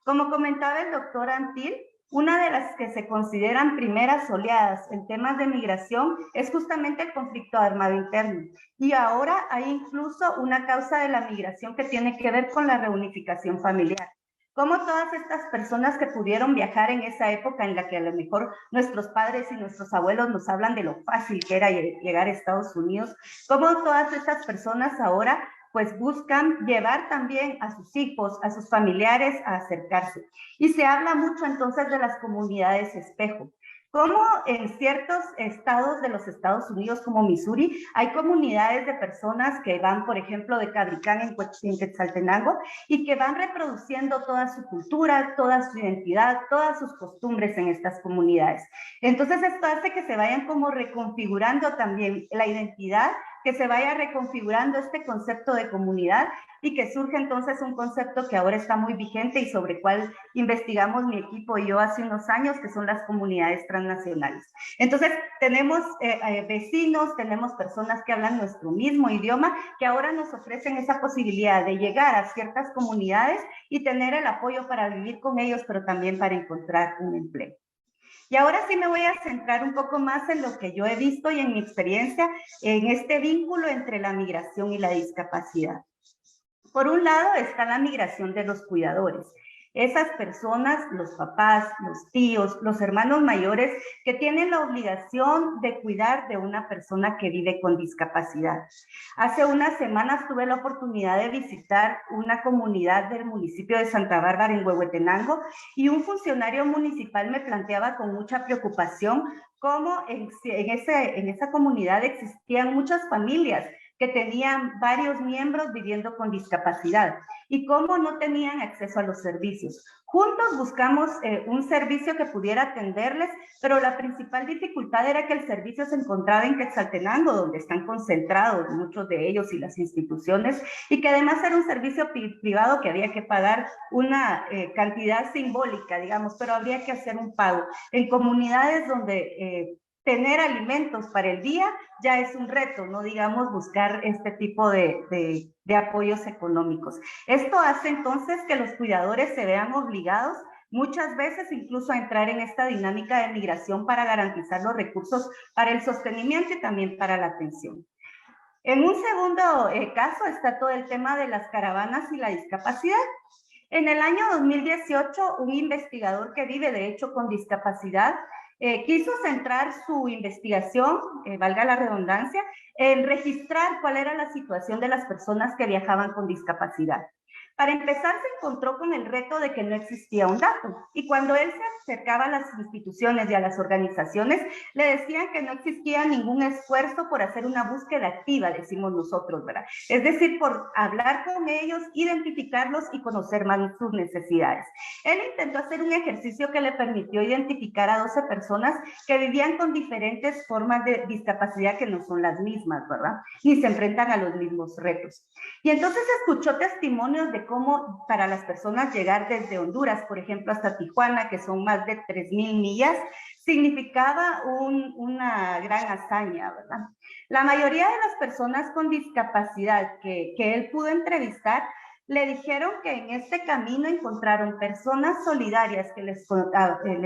Como comentaba el doctor Antil, una de las que se consideran primeras oleadas en temas de migración es justamente el conflicto armado interno. Y ahora hay incluso una causa de la migración que tiene que ver con la reunificación familiar. Cómo todas estas personas que pudieron viajar en esa época en la que a lo mejor nuestros padres y nuestros abuelos nos hablan de lo fácil que era llegar a Estados Unidos, cómo todas estas personas ahora pues buscan llevar también a sus hijos, a sus familiares a acercarse. Y se habla mucho entonces de las comunidades espejo. Como en ciertos estados de los Estados Unidos, como Missouri, hay comunidades de personas que van, por ejemplo, de Cabricán en Quetzaltenango, y que van reproduciendo toda su cultura, toda su identidad, todas sus costumbres en estas comunidades. Entonces, esto hace que se vayan como reconfigurando también la identidad, que se vaya reconfigurando este concepto de comunidad y que surge entonces un concepto que ahora está muy vigente y sobre el cual investigamos mi equipo y yo hace unos años, que son las comunidades transnacionales. Entonces, tenemos vecinos, tenemos personas que hablan nuestro mismo idioma, que ahora nos ofrecen esa posibilidad de llegar a ciertas comunidades y tener el apoyo para vivir con ellos, pero también para encontrar un empleo. Y ahora sí me voy a centrar un poco más en lo que yo he visto y en mi experiencia en este vínculo entre la migración y la discapacidad. Por un lado está la migración de los cuidadores. Esas personas, los papás, los tíos, los hermanos mayores que tienen la obligación de cuidar de una persona que vive con discapacidad. Hace unas semanas tuve la oportunidad de visitar una comunidad del municipio de Santa Bárbara en Huehuetenango y un funcionario municipal me planteaba con mucha preocupación cómo en esa comunidad existían muchas familias que tenían varios miembros viviendo con discapacidad y cómo no tenían acceso a los servicios. Juntos buscamos un servicio que pudiera atenderles, pero la principal dificultad era que el servicio se encontraba en Quetzaltenango, donde están concentrados muchos de ellos y las instituciones, y que además era un servicio privado que había que pagar una cantidad simbólica, digamos, pero habría que hacer un pago. En comunidades donde tener alimentos para el día ya es un reto, no digamos buscar este tipo de apoyos económicos. Esto hace entonces que los cuidadores se vean obligados muchas veces incluso a entrar en esta dinámica de migración para garantizar los recursos para el sostenimiento y también para la atención. En un segundo caso está todo el tema de las caravanas y la discapacidad. En el año 2018, un investigador que vive de hecho con discapacidad quiso centrar su investigación, valga la redundancia, en registrar cuál era la situación de las personas que viajaban con discapacidad. Para empezar, se encontró con el reto de que no existía un dato. Y cuando él se acercaba a las instituciones y a las organizaciones, le decían que no existía ningún esfuerzo por hacer una búsqueda activa, decimos nosotros, ¿verdad? Es decir, por hablar con ellos, identificarlos y conocer más sus necesidades. Él intentó hacer un ejercicio que le permitió identificar a 12 personas que vivían con diferentes formas de discapacidad que no son las mismas, ¿verdad? Ni se enfrentan a los mismos retos. Y entonces escuchó testimonios de cómo para las personas llegar desde Honduras, por ejemplo, hasta Tijuana, que son más de 3,000 millas, significaba una gran hazaña, ¿verdad? La mayoría de las personas con discapacidad que él pudo entrevistar le dijeron que en este camino encontraron personas solidarias que les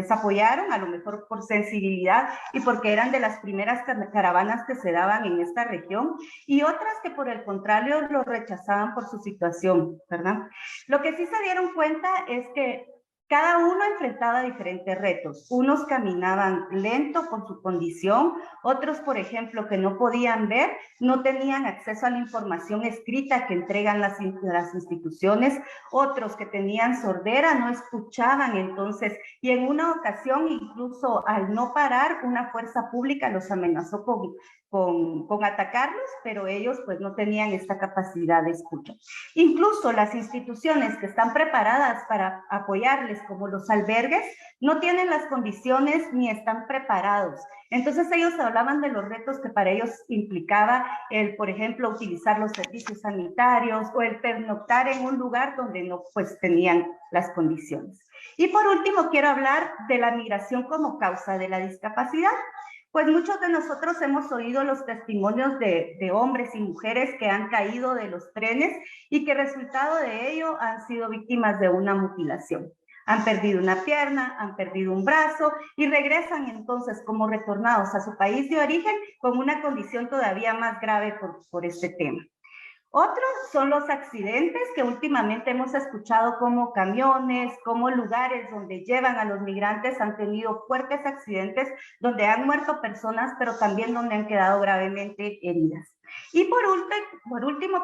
apoyaron, a lo mejor por sensibilidad y porque eran de las primeras caravanas que se daban en esta región, y otras que por el contrario lo rechazaban por su situación, ¿verdad? Lo que sí se dieron cuenta es que cada uno enfrentaba diferentes retos. Unos caminaban lento por su condición, otros, por ejemplo, que no podían ver, no tenían acceso a la información escrita que entregan las instituciones, otros que tenían sordera, no escuchaban entonces, y en una ocasión incluso al no parar, una fuerza pública los amenazó con atacarlos, pero ellos pues no tenían esta capacidad de escucha. Incluso las instituciones que están preparadas para apoyarles, como los albergues, no tienen las condiciones ni están preparados. Entonces ellos hablaban de los retos que para ellos implicaba el, por ejemplo, utilizar los servicios sanitarios o el pernoctar en un lugar donde no pues tenían las condiciones. Y por último quiero hablar de la migración como causa de la discapacidad. Pues muchos de nosotros hemos oído los testimonios de hombres y mujeres que han caído de los trenes y que resultado de ello han sido víctimas de una mutilación. Han perdido una pierna, han perdido un brazo y regresan entonces como retornados a su país de origen con una condición todavía más grave por este tema. Otros son los accidentes que últimamente hemos escuchado como camiones, como lugares donde llevan a los migrantes han tenido fuertes accidentes donde han muerto personas, pero también donde han quedado gravemente heridas. Y por último,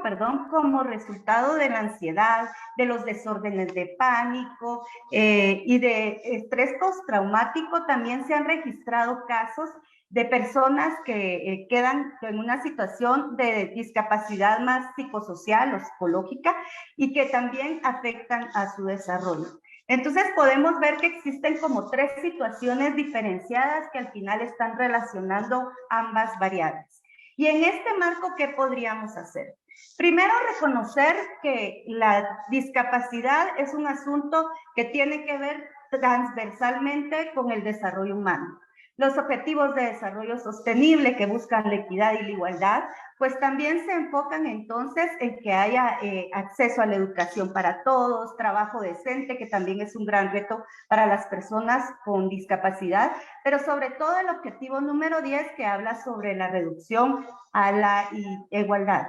como resultado de la ansiedad, de los desórdenes de pánico y de estrés postraumático, también se han registrado casos de personas que quedan en una situación de discapacidad más psicosocial o psicológica y que también afectan a su desarrollo. Entonces podemos ver que existen como 3 situaciones diferenciadas que al final están relacionando ambas variables. Y en este marco, ¿qué podríamos hacer? Primero, reconocer que la discapacidad es un asunto que tiene que ver transversalmente con el desarrollo humano. Los objetivos de desarrollo sostenible que buscan la equidad y la igualdad, pues también se enfocan entonces en que haya acceso a la educación para todos, trabajo decente, que también es un gran reto para las personas con discapacidad, pero sobre todo el objetivo número 10 que habla sobre la reducción a la igualdad.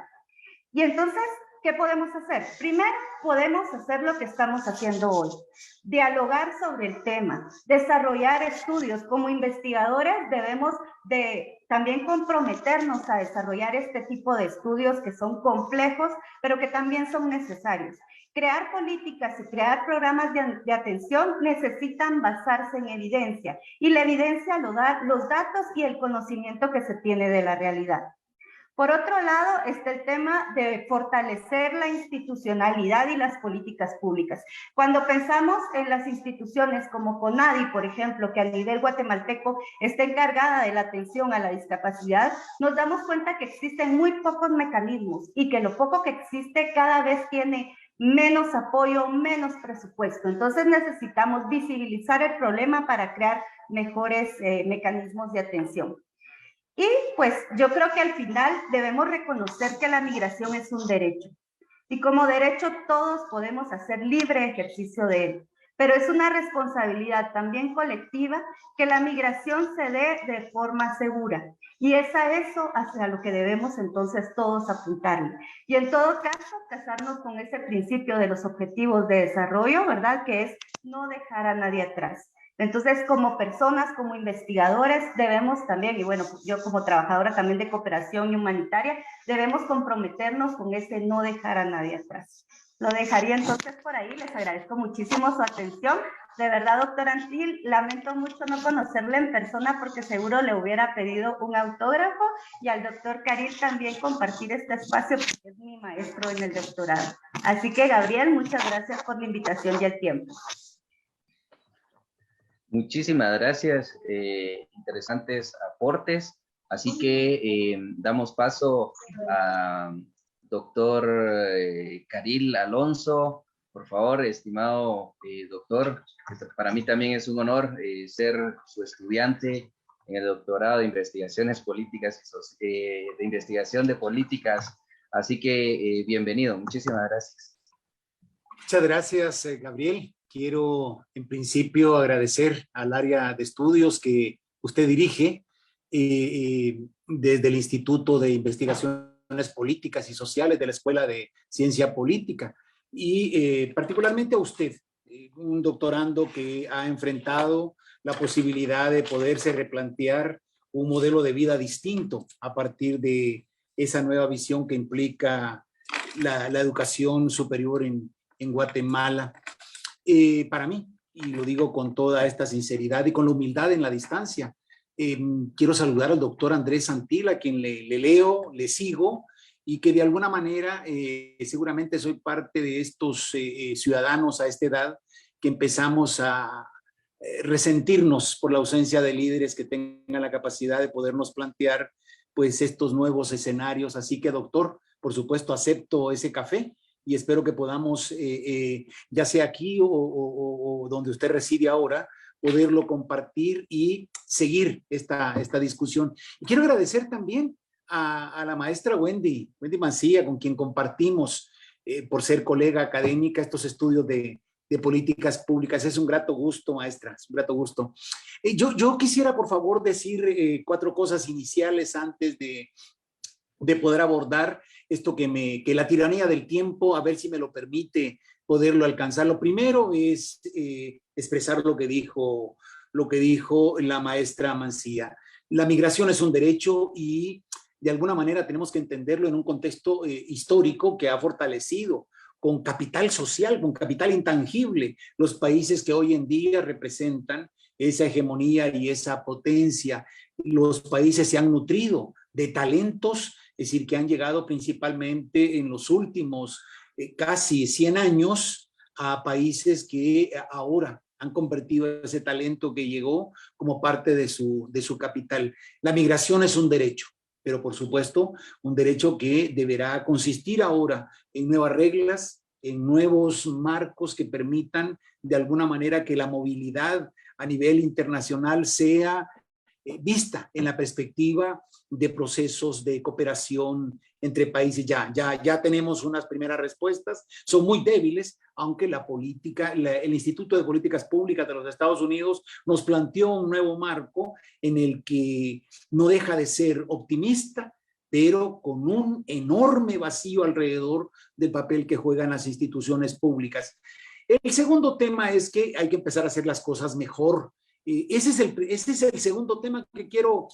Y entonces, ¿qué podemos hacer? Primero, podemos hacer lo que estamos haciendo hoy, dialogar sobre el tema, desarrollar estudios. Como investigadores debemos de también comprometernos a desarrollar este tipo de estudios que son complejos, pero que también son necesarios. Crear políticas y crear programas de atención necesitan basarse en evidencia, y la evidencia lo da los datos y el conocimiento que se tiene de la realidad. Por otro lado, está el tema de fortalecer la institucionalidad y las políticas públicas. Cuando pensamos en las instituciones como CONADI, por ejemplo, que a nivel guatemalteco está encargada de la atención a la discapacidad, nos damos cuenta que existen muy pocos mecanismos y que lo poco que existe cada vez tiene menos apoyo, menos presupuesto. Entonces necesitamos visibilizar el problema para crear mejores mecanismos de atención. Y pues yo creo que al final debemos reconocer que la migración es un derecho. Y como derecho todos podemos hacer libre ejercicio de él. Pero es una responsabilidad también colectiva que la migración se dé de forma segura. Y es a eso hacia lo que debemos entonces todos apuntarle. Y en todo caso, casarnos con ese principio de los objetivos de desarrollo, ¿verdad? Que es no dejar a nadie atrás. Entonces, como personas, como investigadores, debemos también, y bueno, yo como trabajadora también de cooperación humanitaria, debemos comprometernos con ese no dejar a nadie atrás. Lo dejaría entonces por ahí. Les agradezco muchísimo su atención. De verdad, doctora Antil, lamento mucho no conocerle en persona porque seguro le hubiera pedido un autógrafo, y al doctor Caril también compartir este espacio porque es mi maestro en el doctorado. Así que, Gabriel, muchas gracias por la invitación y el tiempo. Muchísimas gracias, interesantes aportes. Así que damos paso a doctor Caril Alonso. Por favor, estimado doctor, para mí también es un honor ser su estudiante en el doctorado de investigaciones políticas y de investigación de políticas. Así que bienvenido, muchísimas gracias. Muchas gracias, Gabriel. Quiero, en principio, agradecer al área de estudios que usted dirige desde el Instituto de Investigaciones Políticas y Sociales de la Escuela de Ciencia Política, y particularmente a usted, un doctorando que ha enfrentado la posibilidad de poderse replantear un modelo de vida distinto a partir de esa nueva visión que implica la educación superior en Guatemala. Para mí, y lo digo con toda esta sinceridad y con la humildad en la distancia, quiero saludar al doctor Andrés Santil, a quien le leo, le sigo, y que de alguna manera seguramente soy parte de estos ciudadanos a esta edad que empezamos a resentirnos por la ausencia de líderes que tengan la capacidad de podernos plantear pues estos nuevos escenarios. Así que, doctor, por supuesto acepto ese café y espero que podamos, ya sea aquí o donde usted reside ahora, poderlo compartir y seguir esta discusión. Y quiero agradecer también a la maestra Wendy Mancilla, con quien compartimos, por ser colega académica, estos estudios de políticas públicas. Es un grato gusto, maestra, es un grato gusto. Yo quisiera, por favor, decir 4 cosas iniciales antes de poder abordar esto que la tiranía del tiempo, a ver si me lo permite poderlo alcanzar. Lo primero es expresar lo que dijo la maestra Mancilla. La migración es un derecho y de alguna manera tenemos que entenderlo en un contexto histórico que ha fortalecido con capital social, con capital intangible, los países que hoy en día representan esa hegemonía y esa potencia. Los países se han nutrido de talentos, es decir, que han llegado principalmente en los últimos casi 100 años a países que ahora han convertido ese talento que llegó como parte de su capital. La migración es un derecho, pero por supuesto un derecho que deberá consistir ahora en nuevas reglas, en nuevos marcos que permitan de alguna manera que la movilidad a nivel internacional sea vista en la perspectiva de procesos de cooperación entre países. Ya tenemos unas primeras respuestas, son muy débiles, aunque la política, el Instituto de Políticas Públicas de los Estados Unidos nos planteó un nuevo marco en el que no deja de ser optimista, pero con un enorme vacío alrededor del papel que juegan las instituciones públicas. El segundo tema es que hay que empezar a hacer las cosas mejor. Ese es el segundo tema que quiero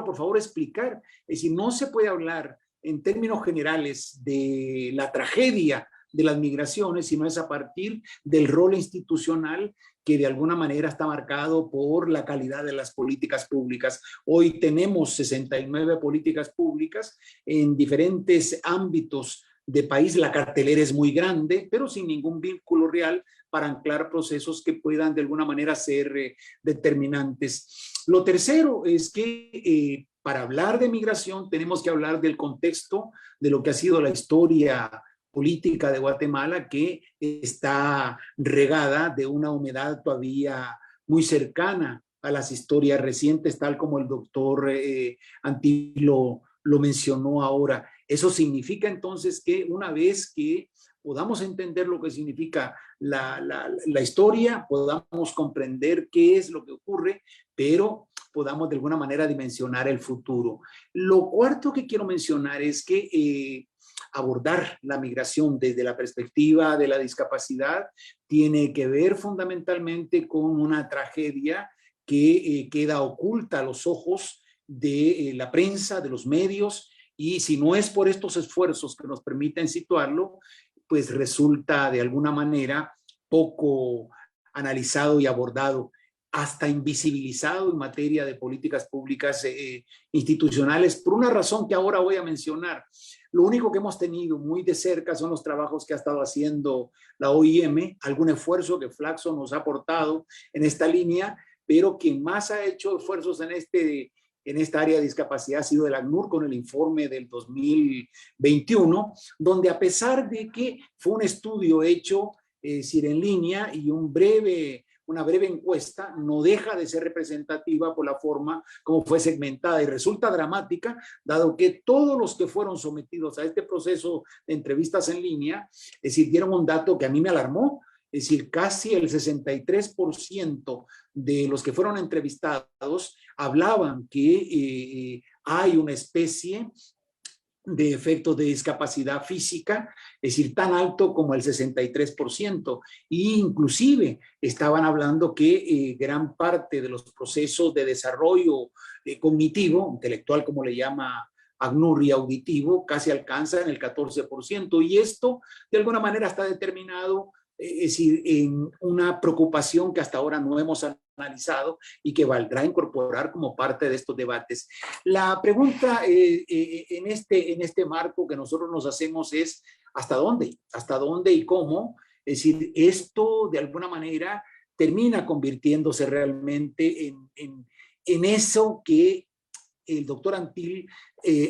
por favor explicar. Es decir, no se puede hablar en términos generales de la tragedia de las migraciones, sino es a partir del rol institucional que de alguna manera está marcado por la calidad de las políticas públicas. Hoy tenemos 69 políticas públicas en diferentes ámbitos de país. La cartelera es muy grande, pero sin ningún vínculo real para anclar procesos que puedan de alguna manera ser determinantes. Lo tercero es que para hablar de migración tenemos que hablar del contexto de lo que ha sido la historia política de Guatemala, que está regada de una humedad todavía muy cercana a las historias recientes, tal como el doctor Antil lo mencionó ahora. Eso significa entonces que una vez que podamos entender lo que significa la historia, podamos comprender qué es lo que ocurre, pero podamos de alguna manera dimensionar el futuro. Lo cuarto que quiero mencionar es que abordar la migración desde la perspectiva de la discapacidad tiene que ver fundamentalmente con una tragedia que queda oculta a los ojos de la prensa, de los medios, y si no es por estos esfuerzos que nos permiten situarlo, pues resulta de alguna manera poco analizado y abordado, hasta invisibilizado en materia de políticas públicas institucionales, por una razón que ahora voy a mencionar. Lo único que hemos tenido muy de cerca son los trabajos que ha estado haciendo la OIM, algún esfuerzo que Flaxo nos ha aportado en esta línea, pero quien más ha hecho esfuerzos en esta área de discapacidad ha sido el ACNUR con el informe del 2021, donde a pesar de que fue un estudio hecho en línea y una breve encuesta, no deja de ser representativa por la forma como fue segmentada y resulta dramática, dado que todos los que fueron sometidos a este proceso de entrevistas en línea, dieron un dato que a mí me alarmó, es decir, casi el 63% de los que fueron entrevistados hablaban que hay una especie de efectos de discapacidad física, es decir, tan alto como el 63%, e inclusive estaban hablando que gran parte de los procesos de desarrollo cognitivo, intelectual como le llama ACNUR, y auditivo, casi alcanzan el 14%, y esto de alguna manera está determinado, es decir, en una preocupación que hasta ahora no hemos analizado y que valdrá incorporar como parte de estos debates. La pregunta en este marco que nosotros nos hacemos es ¿hasta dónde? ¿Hasta dónde y cómo? Es decir, esto de alguna manera termina convirtiéndose realmente en eso que el doctor Antil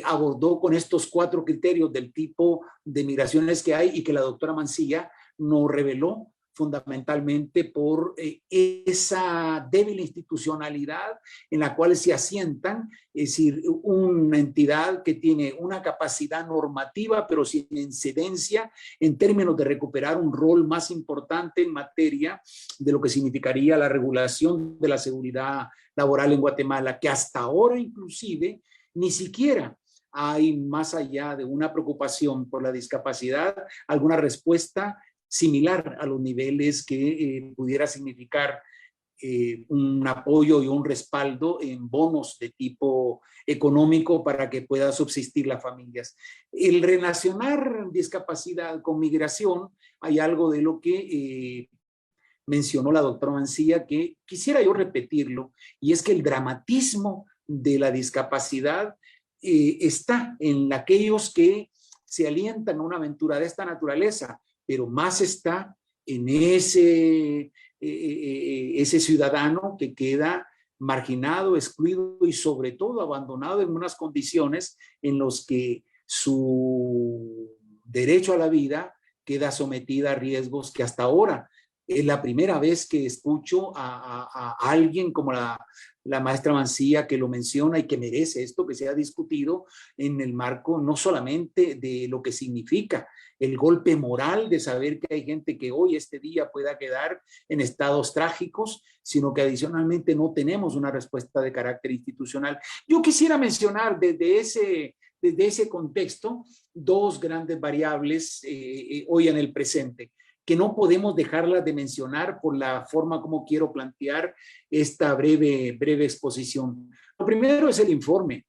abordó con estos 4 criterios del tipo de migraciones que hay y que la doctora Mancilla nos reveló fundamentalmente por esa débil institucionalidad en la cual se asientan, es decir, una entidad que tiene una capacidad normativa pero sin incidencia en términos de recuperar un rol más importante en materia de lo que significaría la regulación de la seguridad laboral en Guatemala, que hasta ahora inclusive ni siquiera hay, más allá de una preocupación por la discapacidad, alguna respuesta similar a los niveles que pudiera significar un apoyo y un respaldo en bonos de tipo económico para que puedan subsistir las familias. El relacionar discapacidad con migración, hay algo de lo que mencionó la doctora Mancilla que quisiera yo repetirlo, y es que el dramatismo de la discapacidad está en aquellos que se alientan a una aventura de esta naturaleza, pero más está en ese ciudadano que queda marginado, excluido y sobre todo abandonado en unas condiciones en las que su derecho a la vida queda sometida a riesgos que hasta ahora Es la primera vez que escucho a alguien como la maestra Mancilla que lo menciona y que merece esto que se ha discutido en el marco no solamente de lo que significa el golpe moral de saber que hay gente que hoy, este día, pueda quedar en estados trágicos, sino que adicionalmente no tenemos una respuesta de carácter institucional. Yo quisiera mencionar desde ese contexto dos grandes variables hoy en el presente, que no podemos dejarlas de mencionar por la forma como quiero plantear esta breve exposición. Lo primero es el informe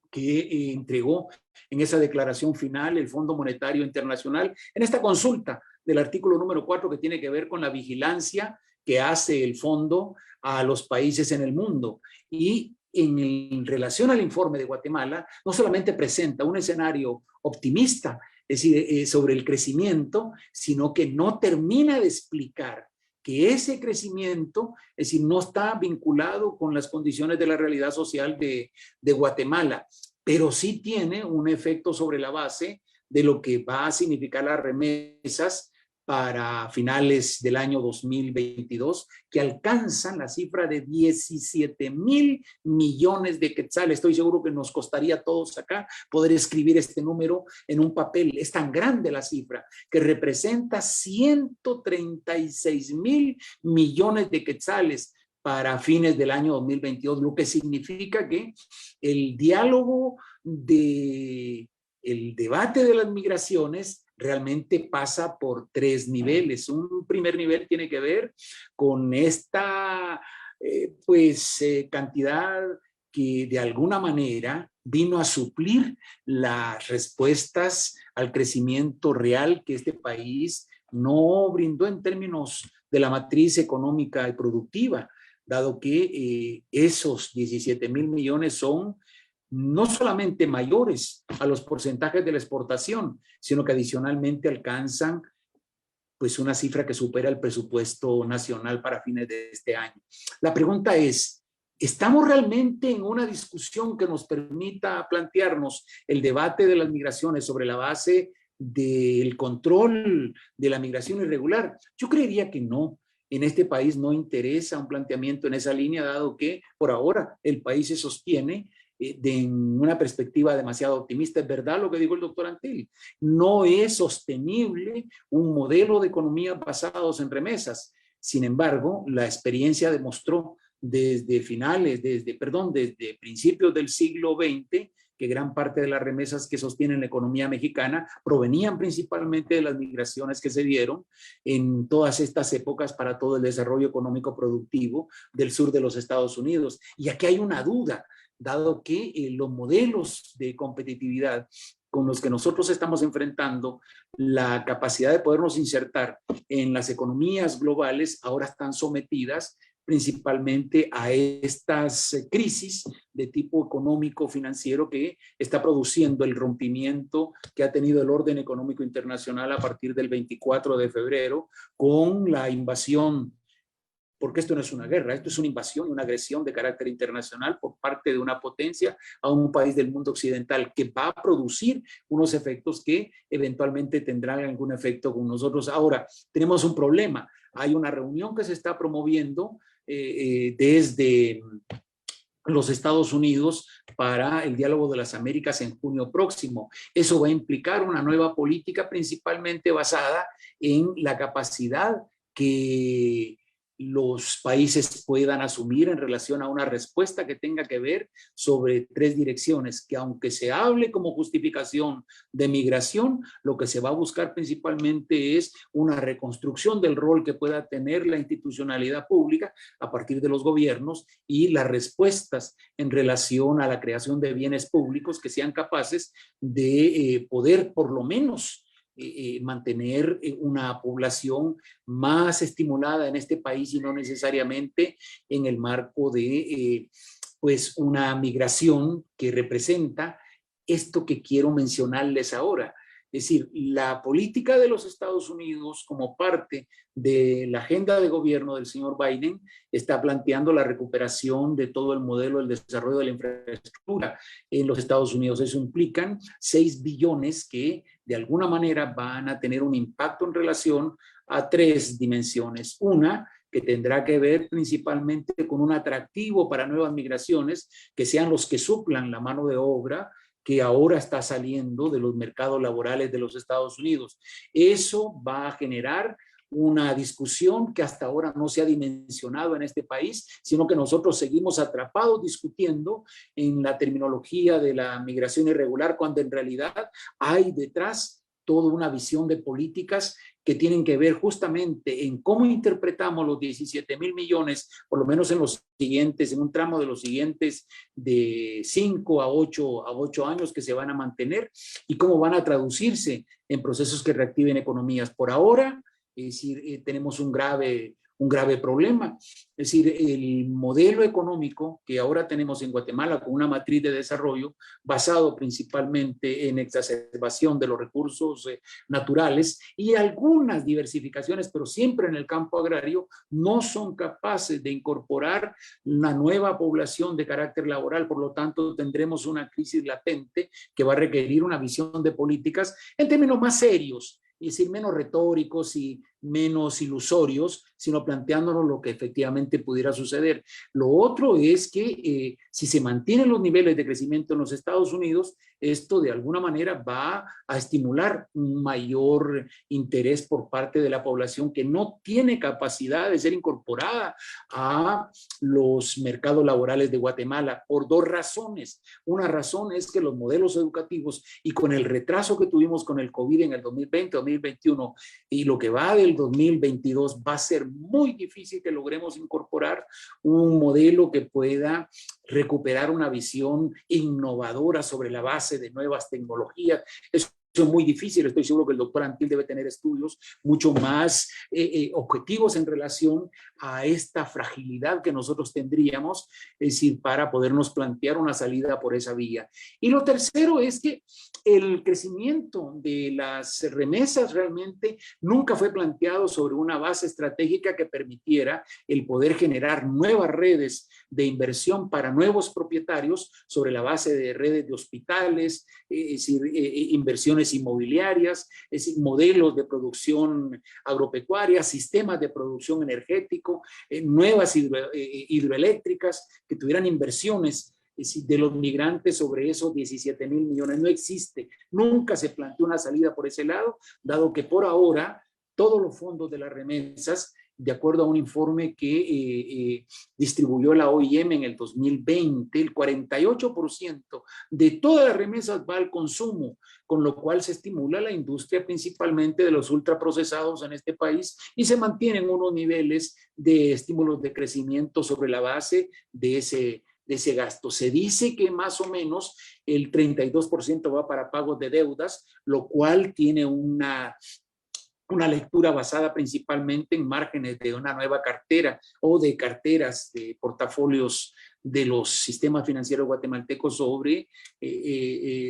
que entregó en esa declaración final el Fondo Monetario Internacional, en esta consulta del artículo número 4 que tiene que ver con la vigilancia que hace el fondo a los países en el mundo. Y en relación al informe de Guatemala, no solamente presenta un escenario optimista, es decir, sobre el crecimiento, sino que no termina de explicar que ese crecimiento, es decir, no está vinculado con las condiciones de la realidad social de Guatemala, pero sí tiene un efecto sobre la base de lo que va a significar las remesas para finales del año 2022, que alcanzan la cifra de 17,000 millones de quetzales. Estoy seguro que nos costaría a todos acá poder escribir este número en un papel. Es tan grande la cifra que representa 136,000 millones de quetzales para fines del año 2022, lo que significa que el diálogo el debate de las migraciones realmente pasa por tres niveles. Un primer nivel tiene que ver con esta cantidad que de alguna manera vino a suplir las respuestas al crecimiento real que este país no brindó en términos de la matriz económica y productiva, dado que esos 17,000 millones son no solamente mayores a los porcentajes de la exportación, sino que adicionalmente alcanzan pues una cifra que supera el presupuesto nacional para fines de este año. La pregunta es, ¿estamos realmente en una discusión que nos permita plantearnos el debate de las migraciones sobre la base del control de la migración irregular? Yo creería que no. En este país no interesa un planteamiento en esa línea, dado que por ahora el país se sostiene en una perspectiva demasiado optimista. Es verdad lo que dijo el doctor Antil, no es sostenible un modelo de economía basados en remesas. Sin embargo, la experiencia demostró desde principios del siglo XX que gran parte de las remesas que sostienen la economía mexicana provenían principalmente de las migraciones que se dieron en todas estas épocas para todo el desarrollo económico productivo del sur de los Estados Unidos. Y aquí hay una duda, dado que los modelos de competitividad con los que nosotros estamos enfrentando, la capacidad de podernos insertar en las economías globales ahora están sometidas principalmente a estas crisis de tipo económico financiero que está produciendo el rompimiento que ha tenido el orden económico internacional a partir del 24 de febrero con la invasión, porque esto no es una guerra, esto es una invasión y una agresión de carácter internacional por parte de una potencia a un país del mundo occidental que va a producir unos efectos que eventualmente tendrán algún efecto con nosotros. Ahora, tenemos un problema. Hay una reunión que se está promoviendo desde los Estados Unidos para el diálogo de las Américas en junio próximo. Eso va a implicar una nueva política principalmente basada en la capacidad que los países puedan asumir en relación a una respuesta que tenga que ver sobre tres direcciones, que aunque se hable como justificación de migración, lo que se va a buscar principalmente es una reconstrucción del rol que pueda tener la institucionalidad pública a partir de los gobiernos y las respuestas en relación a la creación de bienes públicos que sean capaces de poder por lo menos mantener una población más estimulada en este país y no necesariamente en el marco de pues una migración que representa esto que quiero mencionarles ahora. Es decir, la política de los Estados Unidos como parte de la agenda de gobierno del señor Biden está planteando la recuperación de todo el modelo del desarrollo de la infraestructura en los Estados Unidos. Eso implica 6 billones que de alguna manera van a tener un impacto en relación a tres dimensiones. Una, que tendrá que ver principalmente con un atractivo para nuevas migraciones, que sean los que suplan la mano de obra que ahora está saliendo de los mercados laborales de los Estados Unidos. Eso va a generar una discusión que hasta ahora no se ha dimensionado en este país, sino que nosotros seguimos atrapados discutiendo en la terminología de la migración irregular, cuando en realidad hay detrás toda una visión de políticas que tienen que ver justamente en cómo interpretamos los 17,000 millones, por lo menos en los siguientes, en un tramo de los siguientes de 5 a 8 años que se van a mantener, y cómo van a traducirse en procesos que reactiven economías. Por ahora, es decir, tenemos un grave problema. Es decir, el modelo económico que ahora tenemos en Guatemala con una matriz de desarrollo basado principalmente en exacerbación de los recursos naturales y algunas diversificaciones, pero siempre en el campo agrario, no son capaces de incorporar una nueva población de carácter laboral. Por lo tanto, tendremos una crisis latente que va a requerir una visión de políticas en términos más serios, es decir, menos retóricos y menos ilusorios, sino planteándonos lo que efectivamente pudiera suceder. Lo otro es que si se mantienen los niveles de crecimiento en los Estados Unidos, esto de alguna manera va a estimular un mayor interés por parte de la población que no tiene capacidad de ser incorporada a los mercados laborales de Guatemala por dos razones. Una razón es que los modelos educativos, y con el retraso que tuvimos con el COVID en el 2020, 2021 y lo que va del 2022, va a ser muy difícil que logremos incorporar un modelo que pueda recuperar una visión innovadora sobre la base de nuevas tecnologías. Eso es muy difícil. Estoy seguro que el doctor Antil debe tener estudios mucho más objetivos en relación a esta fragilidad que nosotros tendríamos, es decir, para podernos plantear una salida por esa vía. Y lo tercero es que el crecimiento de las remesas realmente nunca fue planteado sobre una base estratégica que permitiera el poder generar nuevas redes de inversión para nuevos propietarios sobre la base de redes de hospitales, es decir, inversiones inmobiliarias, es decir, modelos de producción agropecuaria, sistemas de producción energético, nuevas hidroeléctricas que tuvieran inversiones de los migrantes sobre esos 17,000 millones. No existe, nunca se planteó una salida por ese lado, dado que por ahora todos los fondos de las remesas, de acuerdo a un informe que distribuyó la OIM en el 2020, el 48% de todas las remesas va al consumo, con lo cual se estimula la industria principalmente de los ultraprocesados en este país y se mantienen unos niveles de estímulos de crecimiento sobre la base de ese gasto. Se dice que más o menos el 32% va para pagos de deudas, lo cual tiene una lectura basada principalmente en márgenes de una nueva cartera o de carteras de portafolios de los sistemas financieros guatemaltecos sobre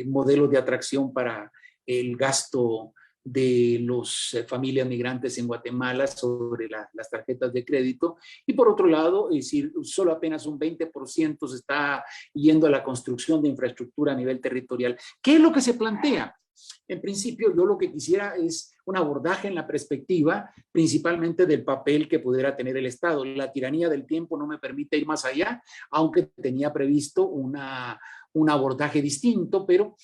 modelos de atracción para el gasto de las familias migrantes en Guatemala sobre las tarjetas de crédito. Y por otro lado, es decir, solo apenas un 20% se está yendo a la construcción de infraestructura a nivel territorial. ¿Qué es lo que se plantea? En principio, yo lo que quisiera es un abordaje en la perspectiva principalmente del papel que pudiera tener el Estado. La tiranía del tiempo no me permite ir más allá, aunque tenía previsto un abordaje distinto, pero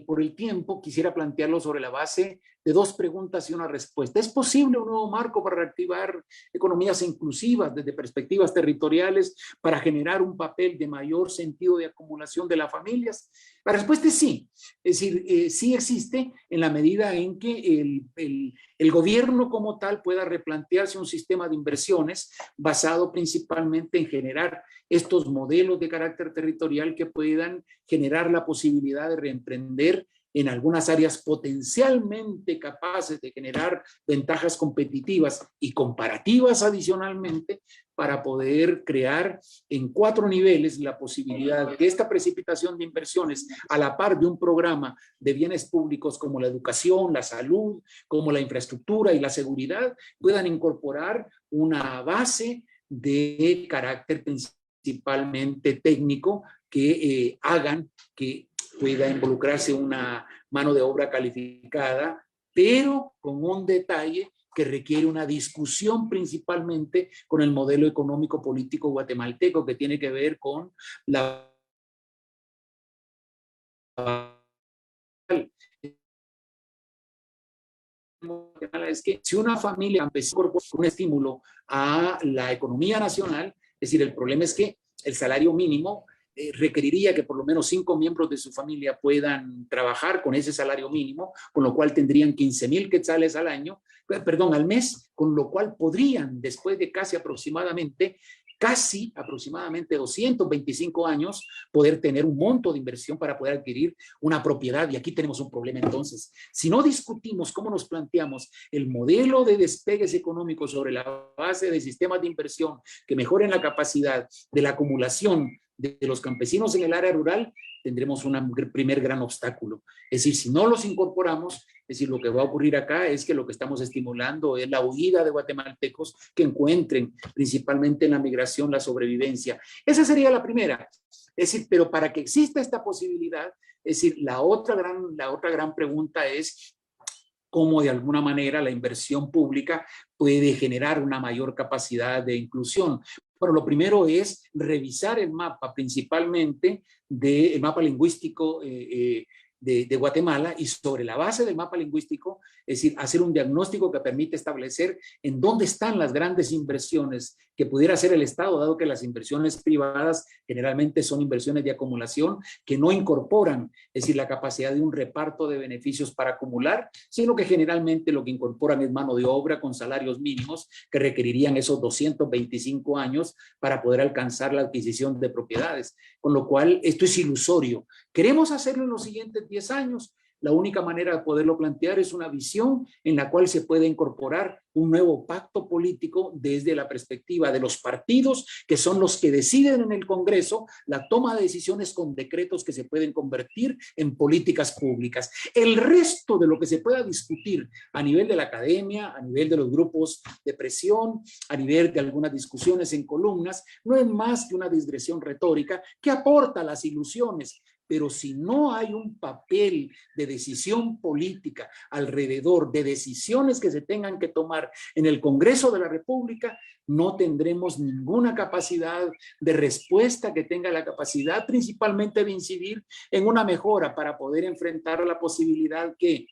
por el tiempo quisiera plantearlo sobre la base de dos preguntas y una respuesta. ¿Es posible un nuevo marco para reactivar economías inclusivas desde perspectivas territoriales para generar un papel de mayor sentido de acumulación de las familias? La respuesta es sí. Es decir, sí existe en la medida en que el gobierno como tal pueda replantearse un sistema de inversiones basado principalmente en generar estos modelos de carácter territorial que puedan generar la posibilidad de reemprender en algunas áreas potencialmente capaces de generar ventajas competitivas y comparativas adicionalmente para poder crear en 4 niveles la posibilidad que esta precipitación de inversiones a la par de un programa de bienes públicos como la educación, la salud, como la infraestructura y la seguridad puedan incorporar una base de carácter principalmente técnico que hagan que pueda involucrarse una mano de obra calificada, pero con un detalle que requiere una discusión principalmente con el modelo económico político guatemalteco, que tiene que ver con la es que si una familia empezó con un estímulo a la economía nacional, es decir, el problema es que el salario mínimo requeriría que por lo menos 5 miembros de su familia puedan trabajar con ese salario mínimo, con lo cual tendrían 15,000 quetzales al año, perdón, al mes, con lo cual podrían, después de casi aproximadamente 225 años, poder tener un monto de inversión para poder adquirir una propiedad. Y aquí tenemos un problema entonces. Si no discutimos cómo nos planteamos el modelo de despegues económicos sobre la base de sistemas de inversión que mejoren la capacidad de la acumulación de los campesinos en el área rural, tendremos un primer gran obstáculo. Es decir, si no los incorporamos, es decir, lo que va a ocurrir acá es que lo que estamos estimulando es la huida de guatemaltecos que encuentren principalmente en la migración la sobrevivencia. Esa sería la primera. Es decir, pero para que exista esta posibilidad, es decir, la otra gran pregunta es cómo de alguna manera la inversión pública puede generar una mayor capacidad de inclusión. Bueno, lo primero es revisar el mapa, principalmente el mapa lingüístico de Guatemala, y sobre la base del mapa lingüístico, es decir, hacer un diagnóstico que permite establecer en dónde están las grandes inversiones que pudiera hacer el Estado, dado que las inversiones privadas generalmente son inversiones de acumulación que no incorporan, es decir, la capacidad de un reparto de beneficios para acumular, sino que generalmente lo que incorporan es mano de obra con salarios mínimos que requerirían esos 225 años para poder alcanzar la adquisición de propiedades. Con lo cual, esto es ilusorio. ¿Queremos hacerlo en los siguientes 10 años? La única manera de poderlo plantear es una visión en la cual se puede incorporar un nuevo pacto político desde la perspectiva de los partidos, que son los que deciden en el Congreso la toma de decisiones con decretos que se pueden convertir en políticas públicas. El resto de lo que se pueda discutir a nivel de la academia, a nivel de los grupos de presión, a nivel de algunas discusiones en columnas, no es más que una digresión retórica que aporta las ilusiones. Pero si no hay un papel de decisión política alrededor de decisiones que se tengan que tomar en el Congreso de la República, no tendremos ninguna capacidad de respuesta que tenga la capacidad principalmente de incidir en una mejora para poder enfrentar la posibilidad que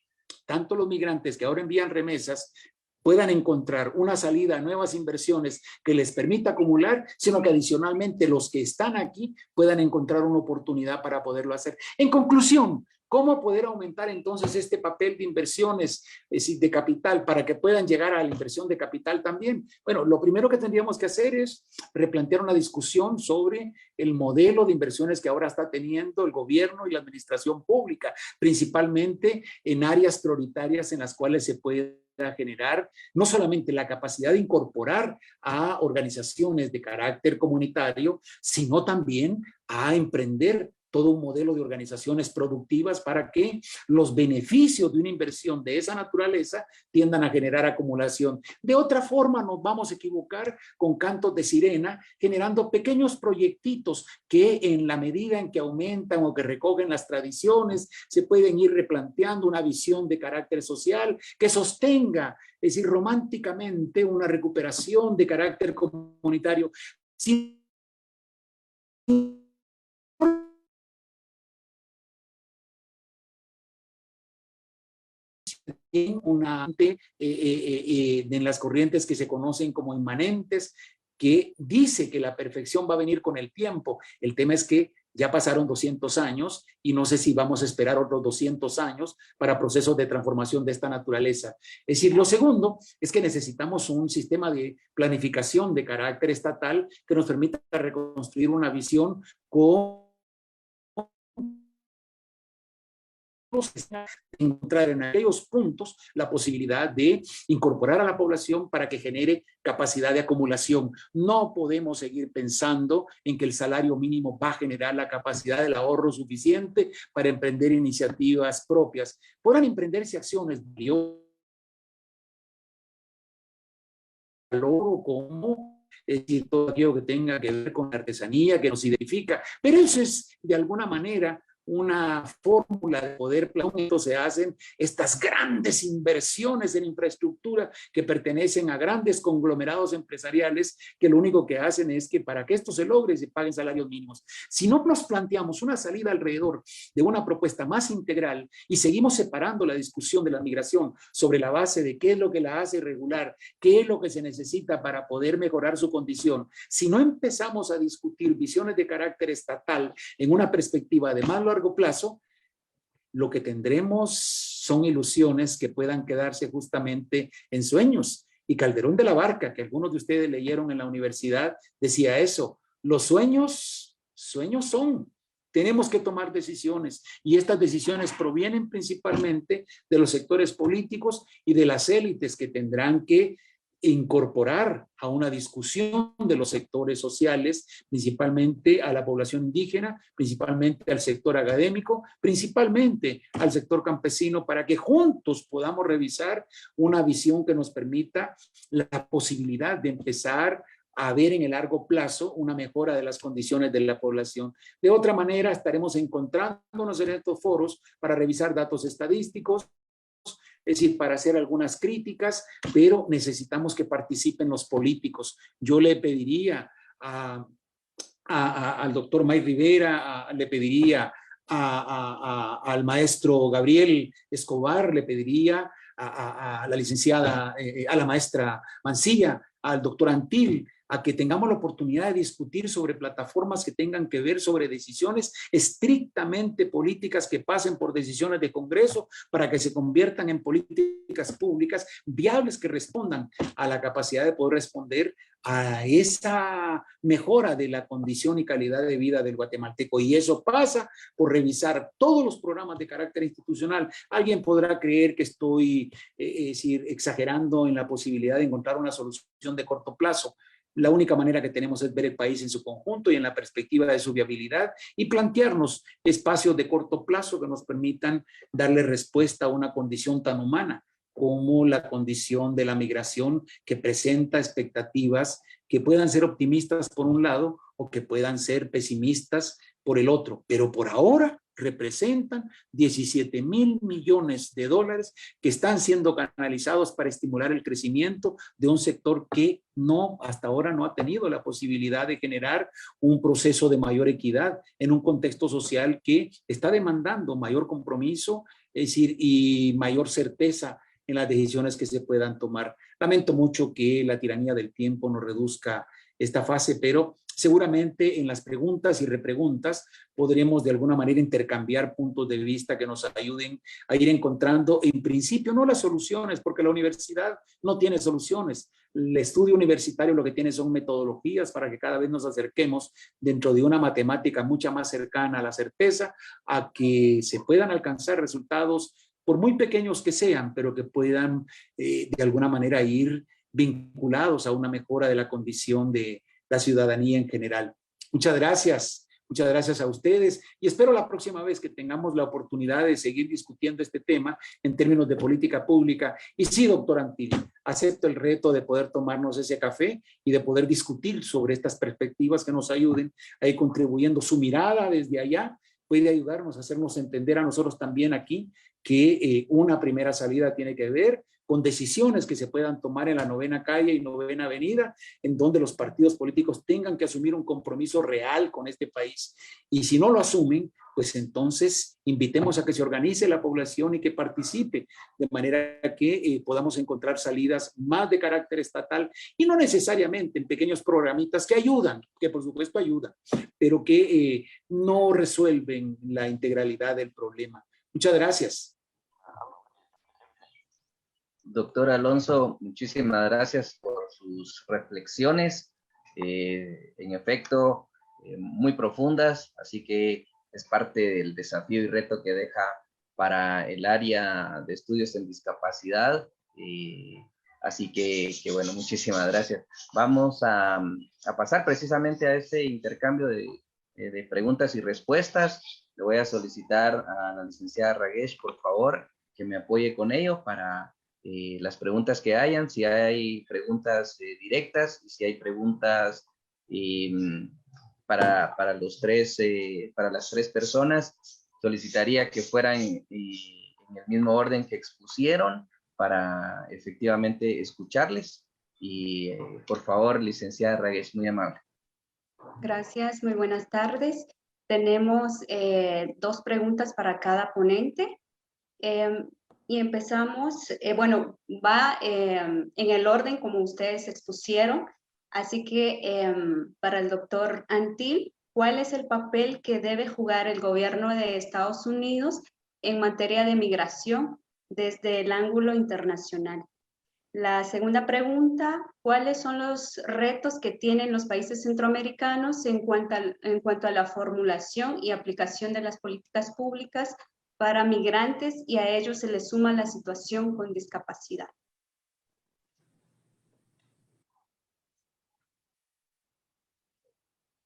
tanto los migrantes que ahora envían remesas puedan encontrar una salida a nuevas inversiones que les permita acumular, sino que adicionalmente los que están aquí puedan encontrar una oportunidad para poderlo hacer. En conclusión, ¿cómo poder aumentar entonces este papel de inversiones de capital para que puedan llegar a la inversión de capital también? Bueno, lo primero que tendríamos que hacer es replantear una discusión sobre el modelo de inversiones que ahora está teniendo el gobierno y la administración pública, principalmente en áreas prioritarias en las cuales se puede generar no solamente la capacidad de incorporar a organizaciones de carácter comunitario, sino también a emprender todo un modelo de organizaciones productivas para que los beneficios de una inversión de esa naturaleza tiendan a generar acumulación. De otra forma nos vamos a equivocar con cantos de sirena, generando pequeños proyectitos que en la medida en que aumentan o que recogen las tradiciones, se pueden ir replanteando una visión de carácter social que sostenga, es decir, románticamente una recuperación de carácter comunitario. Sin en las corrientes que se conocen como inmanentes, que dice que la perfección va a venir con el tiempo. El tema es que ya pasaron 200 años y no sé si vamos a esperar otros 200 años para procesos de transformación de esta naturaleza. Es decir, lo segundo es que necesitamos un sistema de planificación de carácter estatal que nos permita reconstruir una visión con encontrar en aquellos puntos la posibilidad de incorporar a la población para que genere capacidad de acumulación. No podemos seguir pensando en que el salario mínimo va a generar la capacidad del ahorro suficiente para emprender iniciativas propias. Podrán emprenderse acciones de valor como es decir, todo aquello que tenga que ver con la artesanía que nos identifica, pero eso es de alguna manera una fórmula de poder planear, se hacen estas grandes inversiones en infraestructura que pertenecen a grandes conglomerados empresariales que lo único que hacen es que para que esto se logre se paguen salarios mínimos. Si no nos planteamos una salida alrededor de una propuesta más integral y seguimos separando la discusión de la migración sobre la base de qué es lo que la hace irregular, qué es lo que se necesita para poder mejorar su condición, si no empezamos a discutir visiones de carácter estatal en una perspectiva de más largo plazo, lo que tendremos son ilusiones que puedan quedarse justamente en sueños. Y Calderón de la Barca, que algunos de ustedes leyeron en la universidad, decía eso: los sueños son. Tenemos que tomar decisiones y estas decisiones provienen principalmente de los sectores políticos y de las élites que tendrán que incorporar a una discusión de los sectores sociales, principalmente a la población indígena, principalmente al sector académico, principalmente al sector campesino, para que juntos podamos revisar una visión que nos permita la posibilidad de empezar a ver en el largo plazo una mejora de las condiciones de la población. De otra manera, estaremos encontrándonos en estos foros para revisar datos estadísticos, es decir, para hacer algunas críticas, pero necesitamos que participen los políticos. Yo le pediría al doctor May Rivera, le pediría al maestro Gabriel Escobar, le pediría a la licenciada, a la maestra Mancilla, al doctor Antil, a que tengamos la oportunidad de discutir sobre plataformas que tengan que ver sobre decisiones estrictamente políticas que pasen por decisiones de Congreso para que se conviertan en políticas públicas viables que respondan a la capacidad de poder responder a esa mejora de la condición y calidad de vida del guatemalteco. Y eso pasa por revisar todos los programas de carácter institucional. Alguien podrá creer que estoy exagerando en la posibilidad de encontrar una solución de corto plazo. La única manera que tenemos es ver el país en su conjunto y en la perspectiva de su viabilidad y plantearnos espacios de corto plazo que nos permitan darle respuesta a una condición tan humana como la condición de la migración, que presenta expectativas que puedan ser optimistas por un lado o que puedan ser pesimistas por el otro, pero por ahora representan 17,000 millones de dólares que están siendo canalizados para estimular el crecimiento de un sector que hasta ahora no ha tenido la posibilidad de generar un proceso de mayor equidad en un contexto social que está demandando mayor compromiso, es decir, y mayor certeza en las decisiones que se puedan tomar. Lamento mucho que la tiranía del tiempo nos reduzca esta fase, pero seguramente en las preguntas y repreguntas podremos de alguna manera intercambiar puntos de vista que nos ayuden a ir encontrando, en principio, no las soluciones, porque la universidad no tiene soluciones. El estudio universitario lo que tiene son metodologías para que cada vez nos acerquemos dentro de una matemática mucha más cercana a la certeza, a que se puedan alcanzar resultados por muy pequeños que sean, pero que puedan de alguna manera ir vinculados a una mejora de la condición de la ciudadanía en general. Muchas gracias a ustedes y espero la próxima vez que tengamos la oportunidad de seguir discutiendo este tema en términos de política pública. Y sí, doctor Antil, acepto el reto de poder tomarnos ese café y de poder discutir sobre estas perspectivas que nos ayuden a ir contribuyendo. Su mirada desde allá puede ayudarnos a hacernos entender a nosotros también aquí que una primera salida tiene que ver con decisiones que se puedan tomar en la 9ª calle y 9ª avenida, en donde los partidos políticos tengan que asumir un compromiso real con este país. Y si no lo asumen, pues entonces invitemos a que se organice la población y que participe, de manera que podamos encontrar salidas más de carácter estatal y no necesariamente en pequeños programitas que ayudan, que por supuesto ayudan, pero que no resuelven la integralidad del problema. Muchas gracias. Doctor Alonso, muchísimas gracias por sus reflexiones, en efecto, muy profundas, así que es parte del desafío y reto que deja para el área de estudios en discapacidad, así que bueno, muchísimas gracias. Vamos a pasar precisamente a ese intercambio de preguntas y respuestas. Le voy a solicitar a la licenciada Ragesh, por favor, que me apoye con ello para las preguntas que hayan, si hay preguntas directas y si hay preguntas para las tres personas, solicitaría que fueran en el mismo orden que expusieron para efectivamente escucharles. Y por favor, licenciada Reyes, muy amable. Gracias, muy buenas tardes. Tenemos 2 preguntas para cada ponente. Y empezamos, bueno, va en el orden como ustedes expusieron. Así que para el doctor Antil, ¿cuál es el papel que debe jugar el gobierno de Estados Unidos en materia de migración desde el ángulo internacional? La segunda pregunta, ¿cuáles son los retos que tienen los países centroamericanos en cuanto a la formulación y aplicación de las políticas públicas para migrantes, y a ellos se les suma la situación con discapacidad?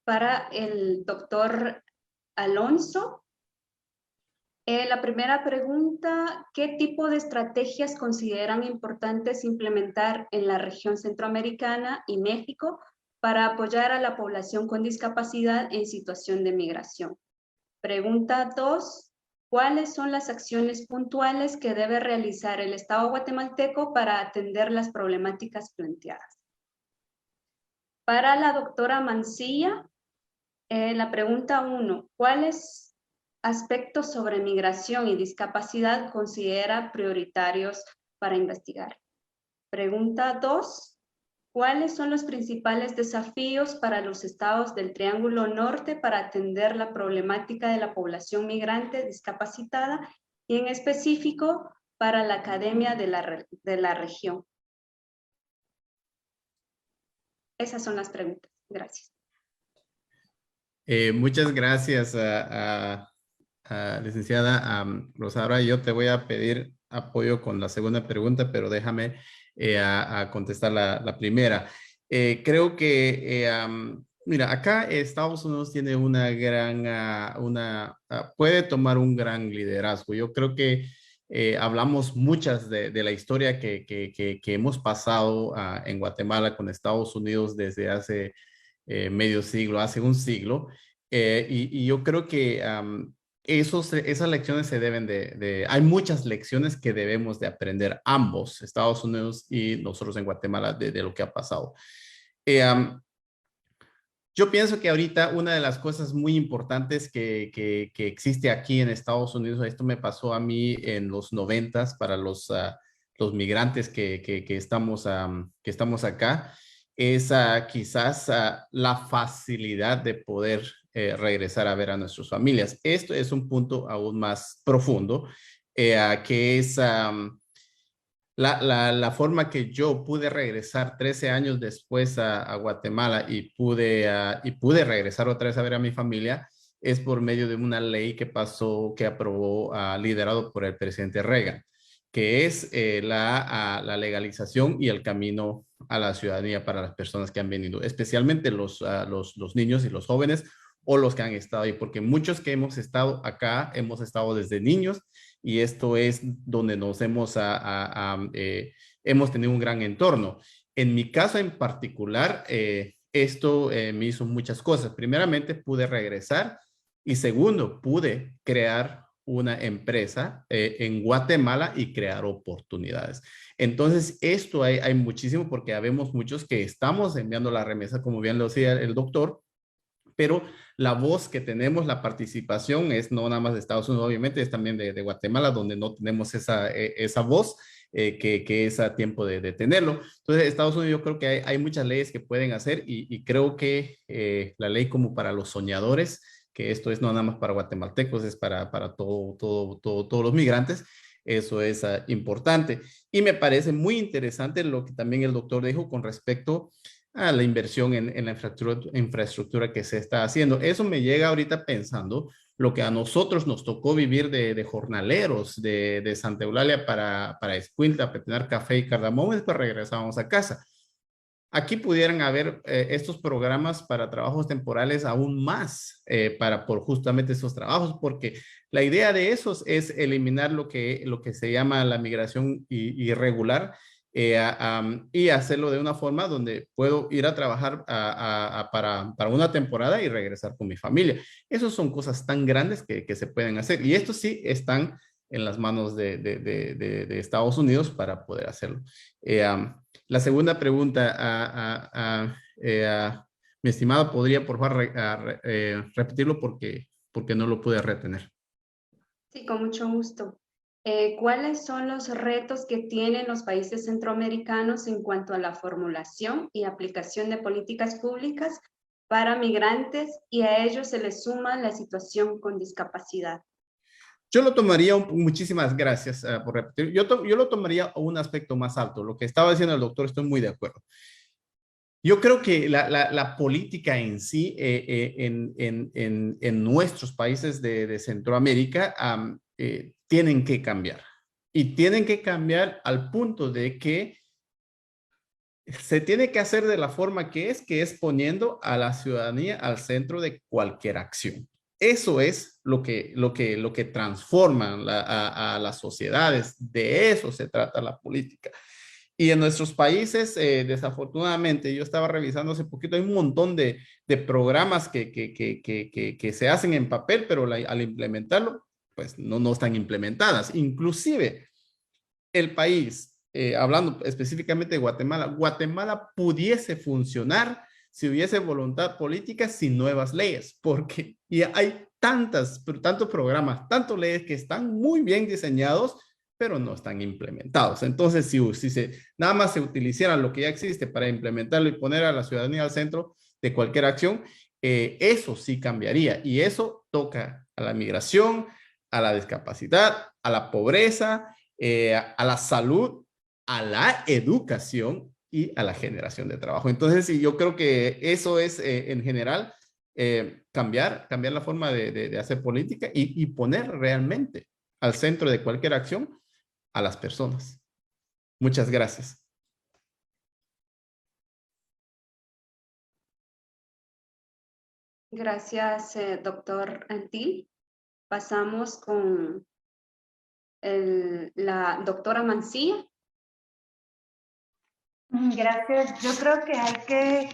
Para el doctor Alonso, la primera pregunta, ¿qué tipo de estrategias consideran importantes implementar en la región centroamericana y México para apoyar a la población con discapacidad en situación de migración? Pregunta 2, ¿cuáles son las acciones puntuales que debe realizar el Estado guatemalteco para atender las problemáticas planteadas? Para la doctora Mancilla, la pregunta 1, ¿cuáles aspectos sobre migración y discapacidad considera prioritarios para investigar? Pregunta 2, ¿cuáles son los principales desafíos para los estados del Triángulo Norte para atender la problemática de la población migrante discapacitada y en específico para la academia de la región? Esas son las preguntas. Gracias. Muchas gracias, licenciada Rosaura. Yo te voy a pedir apoyo con la segunda pregunta, pero déjame a contestar la primera. Creo que, mira, acá Estados Unidos tiene una gran, puede tomar un gran liderazgo. Yo creo que hablamos muchas de la historia que hemos pasado en Guatemala con Estados Unidos desde hace medio siglo, hace un siglo. Y yo creo que esas lecciones se deben hay muchas lecciones que debemos de aprender ambos, Estados Unidos y nosotros en Guatemala, de lo que ha pasado. Yo pienso que ahorita una de las cosas muy importantes que existe aquí en Estados Unidos, esto me pasó a mí en los 90s para los migrantes que estamos acá, es quizás la facilidad de poder regresar a ver a nuestras familias. Esto es un punto aún más profundo, que es la forma que yo pude regresar 13 años después a Guatemala y pude regresar otra vez a ver a mi familia, es por medio de una ley que aprobó, liderado por el presidente Reagan, que es la legalización y el camino a la ciudadanía para las personas que han venido, especialmente los niños y los jóvenes, o los que han estado ahí, porque muchos que hemos estado acá, hemos estado desde niños, y esto es donde nos hemos tenido un gran entorno. En mi caso en particular, esto me hizo muchas cosas. Primeramente, pude regresar, y segundo, pude crear una empresa en Guatemala y crear oportunidades. Entonces, esto hay muchísimo, porque habemos muchos que estamos enviando la remesa, como bien lo decía el doctor, pero la voz que tenemos, la participación, es no nada más de Estados Unidos, obviamente, es también de Guatemala, donde no tenemos esa voz que es a tiempo de tenerlo. Entonces, Estados Unidos, yo creo que hay muchas leyes que pueden hacer, y creo que la ley como para los soñadores, que esto es no nada más para guatemaltecos, es para todos los migrantes. Eso es importante. Y me parece muy interesante lo que también el doctor dijo con respecto a la inversión en la infraestructura que se está haciendo. Eso me llega ahorita pensando lo que a nosotros nos tocó vivir de jornaleros de Santa Eulalia para Escuintla, Petinar, Café y Cardamomo, y después regresábamos a casa. Aquí pudieran haber estos programas para trabajos temporales aún más por justamente esos trabajos, porque la idea de esos es eliminar lo que se llama la migración irregular, y hacerlo de una forma donde puedo ir a trabajar para una temporada y regresar con mi familia. Esas son cosas tan grandes que se pueden hacer, y estos sí están en las manos de Estados Unidos para poder hacerlo. La segunda pregunta, mi estimado, ¿podría por favor repetirlo porque no lo pude retener? Sí, con mucho gusto. ¿Cuáles son los retos que tienen los países centroamericanos en cuanto a la formulación y aplicación de políticas públicas para migrantes, y a ellos se les suma la situación con discapacidad? Yo lo tomaría, muchísimas gracias por repetir, yo lo tomaría a un aspecto más alto. Lo que estaba diciendo el doctor, estoy muy de acuerdo. Yo creo que la política en sí, en nuestros países de Centroamérica, tienen que cambiar. Y tienen que cambiar al punto de que se tiene que hacer de la forma que es poniendo a la ciudadanía al centro de cualquier acción. Eso es lo que transforma a las sociedades. De eso se trata la política. Y en nuestros países, desafortunadamente, yo estaba revisando hace poquito, hay un montón de programas que se hacen en papel, pero al implementarlo, pues no están implementadas. Inclusive, el país, hablando específicamente de Guatemala, Guatemala pudiese funcionar si hubiese voluntad política sin nuevas leyes, porque hay tantos programas, tantas leyes que están muy bien diseñados, pero no están implementados. Entonces, si nada más se utilizara lo que ya existe para implementarlo y poner a la ciudadanía al centro de cualquier acción, eso sí cambiaría. Y eso toca a la migración, a la discapacidad, a la pobreza, a la salud, a la educación y a la generación de trabajo. Entonces, sí, yo creo que eso es, en general, cambiar la forma de hacer política y poner realmente al centro de cualquier acción a las personas. Muchas gracias. Gracias, doctor Antil. Pasamos con la doctora Mancilla. Gracias. Yo creo que hay que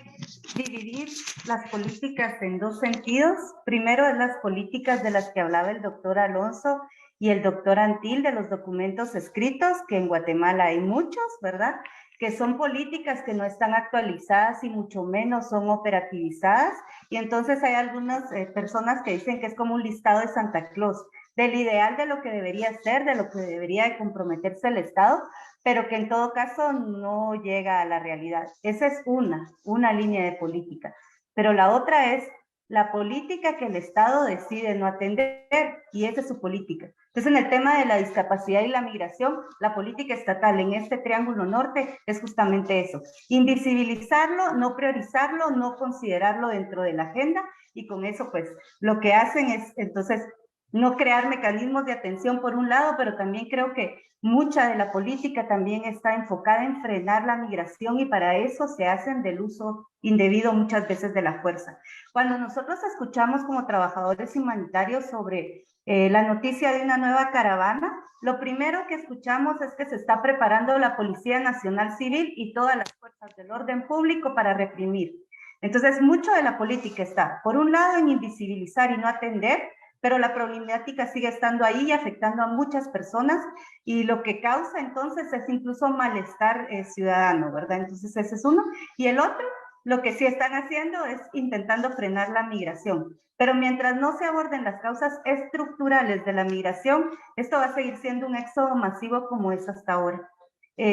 dividir las políticas en dos sentidos. Primero es las políticas de las que hablaba el doctor Alonso y el doctor Antil, de los documentos escritos, que en Guatemala hay muchos, ¿verdad? Que son políticas que no están actualizadas y mucho menos son operativizadas. Y entonces hay algunas personas que dicen que es como un listado de Santa Claus, del ideal de lo que debería ser, de lo que debería de comprometerse el Estado, pero que en todo caso no llega a la realidad. Esa es una línea de política. Pero la otra es la política que el Estado decide no atender, y esa es su política. Entonces, en el tema de la discapacidad y la migración, la política estatal en este triángulo norte es justamente eso: invisibilizarlo, no priorizarlo, no considerarlo dentro de la agenda, y con eso, pues, lo que hacen es, entonces, no crear mecanismos de atención por un lado, pero también creo que mucha de la política también está enfocada en frenar la migración, y para eso se hacen del uso indebido muchas veces de la fuerza. Cuando nosotros escuchamos como trabajadores humanitarios sobre la noticia de una nueva caravana, lo primero que escuchamos es que se está preparando la Policía Nacional Civil y todas las fuerzas del orden público para reprimir. Entonces, mucho de la política está, por un lado, en invisibilizar y no atender, pero la problemática sigue estando ahí y afectando a muchas personas, y lo que causa entonces es incluso malestar ciudadano, ¿verdad? Entonces ese es uno. Y el otro, lo que sí están haciendo es intentando frenar la migración. Pero mientras no se aborden las causas estructurales de la migración, esto va a seguir siendo un éxodo masivo como es hasta ahora.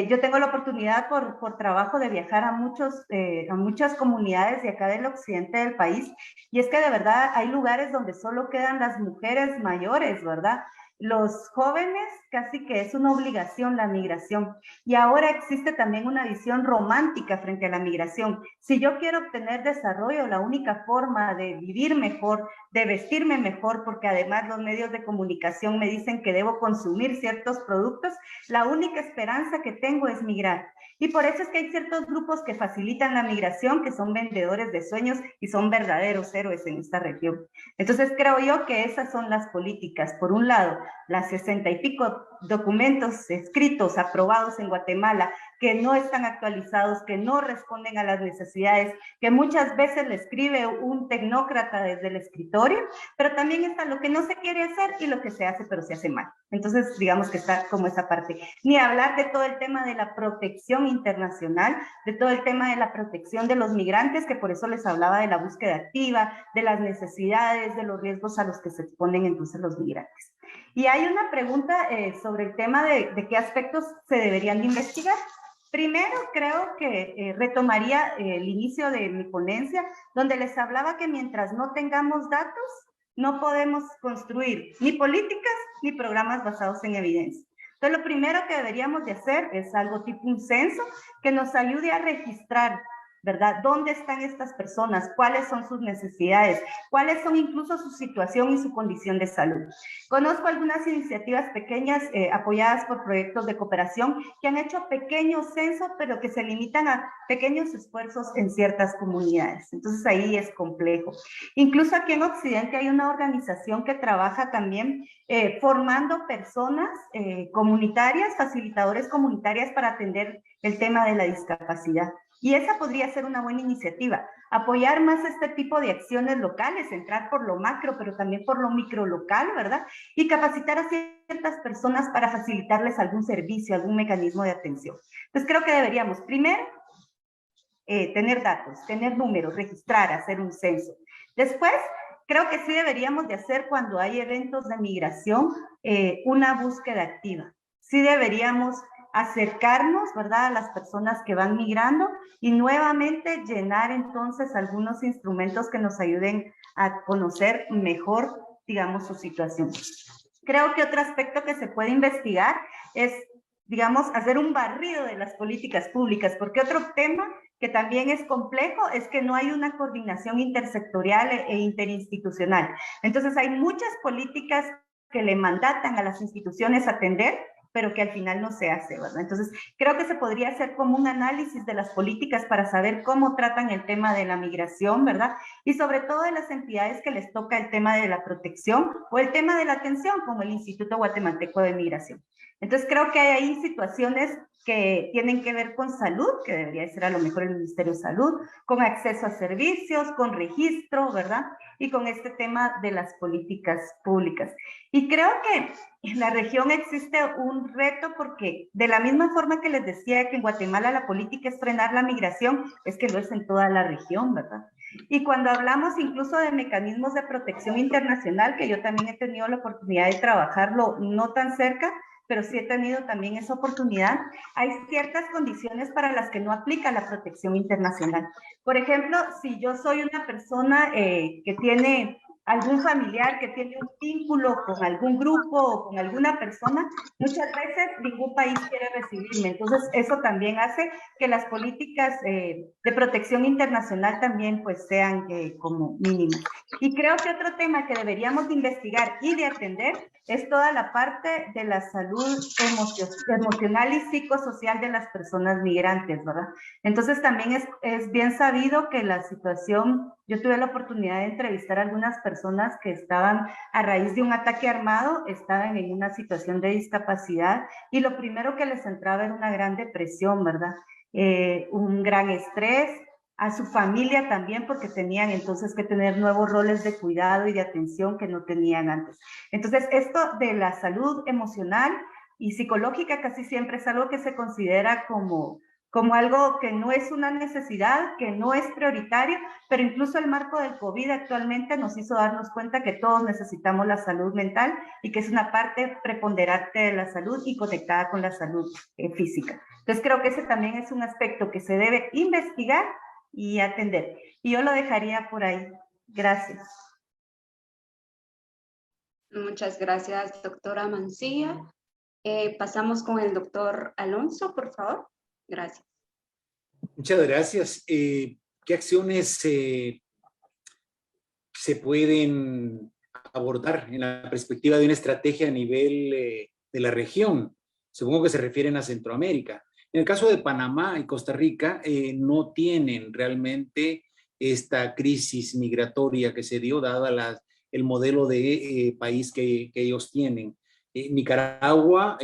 Yo tengo la oportunidad por trabajo de viajar a muchas comunidades de acá del occidente del país, y es que de verdad hay lugares donde solo quedan las mujeres mayores, ¿verdad? Los jóvenes casi que es una obligación la migración, y ahora existe también una visión romántica frente a la migración. Si yo quiero obtener desarrollo, la única forma de vivir mejor, de vestirme mejor, porque además los medios de comunicación me dicen que debo consumir ciertos productos, la única esperanza que tengo es migrar. Y por eso es que hay ciertos grupos que facilitan la migración, que son vendedores de sueños y son verdaderos héroes en esta región. Entonces creo yo que esas son las políticas. Por un lado, las 60 y pico documentos escritos, aprobados en Guatemala, que no están actualizados, que no responden a las necesidades, que muchas veces le escribe un tecnócrata desde el escritorio, pero también está lo que no se quiere hacer y lo que se hace, pero se hace mal. Entonces, digamos que está como esa parte. Ni hablar de todo el tema de la protección internacional, de todo el tema de la protección de los migrantes, que por eso les hablaba de la búsqueda activa, de las necesidades, de los riesgos a los que se exponen entonces los migrantes. Y hay una pregunta sobre el tema de qué aspectos se deberían de investigar. Primero, creo que retomaría el inicio de mi ponencia, donde les hablaba que mientras no tengamos datos, no podemos construir ni políticas ni programas basados en evidencia. Entonces, lo primero que deberíamos de hacer es algo tipo un censo que nos ayude a registrar, ¿verdad? ¿Dónde están estas personas? ¿Cuáles son sus necesidades? ¿Cuáles son incluso su situación y su condición de salud? Conozco algunas iniciativas pequeñas apoyadas por proyectos de cooperación que han hecho pequeños censos, pero que se limitan a pequeños esfuerzos en ciertas comunidades. Entonces ahí es complejo. Incluso aquí en Occidente hay una organización que trabaja también formando personas comunitarias, facilitadores comunitarias para atender el tema de la discapacidad. Y esa podría ser una buena iniciativa, apoyar más este tipo de acciones locales, entrar por lo macro, pero también por lo micro local, ¿verdad? Y capacitar a ciertas personas para facilitarles algún servicio, algún mecanismo de atención. Entonces creo que deberíamos, primero, tener datos, tener números, registrar, hacer un censo. Después, creo que sí deberíamos de hacer cuando hay eventos de migración, una búsqueda activa. Sí deberíamos acercarnos, ¿verdad?, a las personas que van migrando y nuevamente llenar entonces algunos instrumentos que nos ayuden a conocer mejor, digamos, su situación. Creo que otro aspecto que se puede investigar es, digamos, hacer un barrido de las políticas públicas, porque otro tema que también es complejo es que no hay una coordinación intersectorial e interinstitucional. Entonces hay muchas políticas que le mandatan a las instituciones atender, pero que al final no se hace, ¿verdad? Entonces, creo que se podría hacer como un análisis de las políticas para saber cómo tratan el tema de la migración, ¿verdad? Y sobre todo de las entidades que les toca el tema de la protección o el tema de la atención, como el Instituto Guatemalteco de Migración. Entonces, creo que hay ahí situaciones que tienen que ver con salud, que debería ser a lo mejor el Ministerio de Salud, con acceso a servicios, con registro, ¿verdad? Y con este tema de las políticas públicas. Y creo que en la región existe un reto porque de la misma forma que les decía que en Guatemala la política es frenar la migración, es que lo es en toda la región, ¿verdad? Y cuando hablamos incluso de mecanismos de protección internacional, que yo también he tenido la oportunidad de trabajarlo no tan cerca, pero sí he tenido también esa oportunidad, hay ciertas condiciones para las que no aplica la protección internacional. Por ejemplo, si yo soy una persona que tiene algún familiar que tiene un vínculo con algún grupo o con alguna persona, muchas veces ningún país quiere recibirme. Entonces, eso también hace que las políticas de protección internacional también pues sean como mínimas. Y creo que otro tema que deberíamos de investigar y de atender es toda la parte de la salud emocional y psicosocial de las personas migrantes, ¿verdad? Entonces, también es bien sabido que la situación, yo tuve la oportunidad de entrevistar a algunas personas que estaban a raíz de un ataque armado, estaban en una situación de discapacidad y lo primero que les entraba era una gran depresión, ¿verdad? Un gran estrés, a su familia también, porque tenían entonces que tener nuevos roles de cuidado y de atención que no tenían antes. Entonces, esto de la salud emocional y psicológica casi siempre es algo que se considera como algo que no es una necesidad, que no es prioritario, pero incluso el marco del COVID actualmente nos hizo darnos cuenta que todos necesitamos la salud mental y que es una parte preponderante de la salud y conectada con la salud física. Entonces, creo que ese también es un aspecto que se debe investigar y atender. Y yo lo dejaría por ahí. Gracias. Muchas gracias, doctora Mancilla. Pasamos con el doctor Alonso, por favor. Gracias. Muchas gracias. ¿Qué acciones se pueden abordar en la perspectiva de una estrategia a nivel de la región? Supongo que se refieren a Centroamérica. En el caso de Panamá y Costa Rica, no tienen realmente esta crisis migratoria que se dio dada el modelo de país que ellos tienen. Nicaragua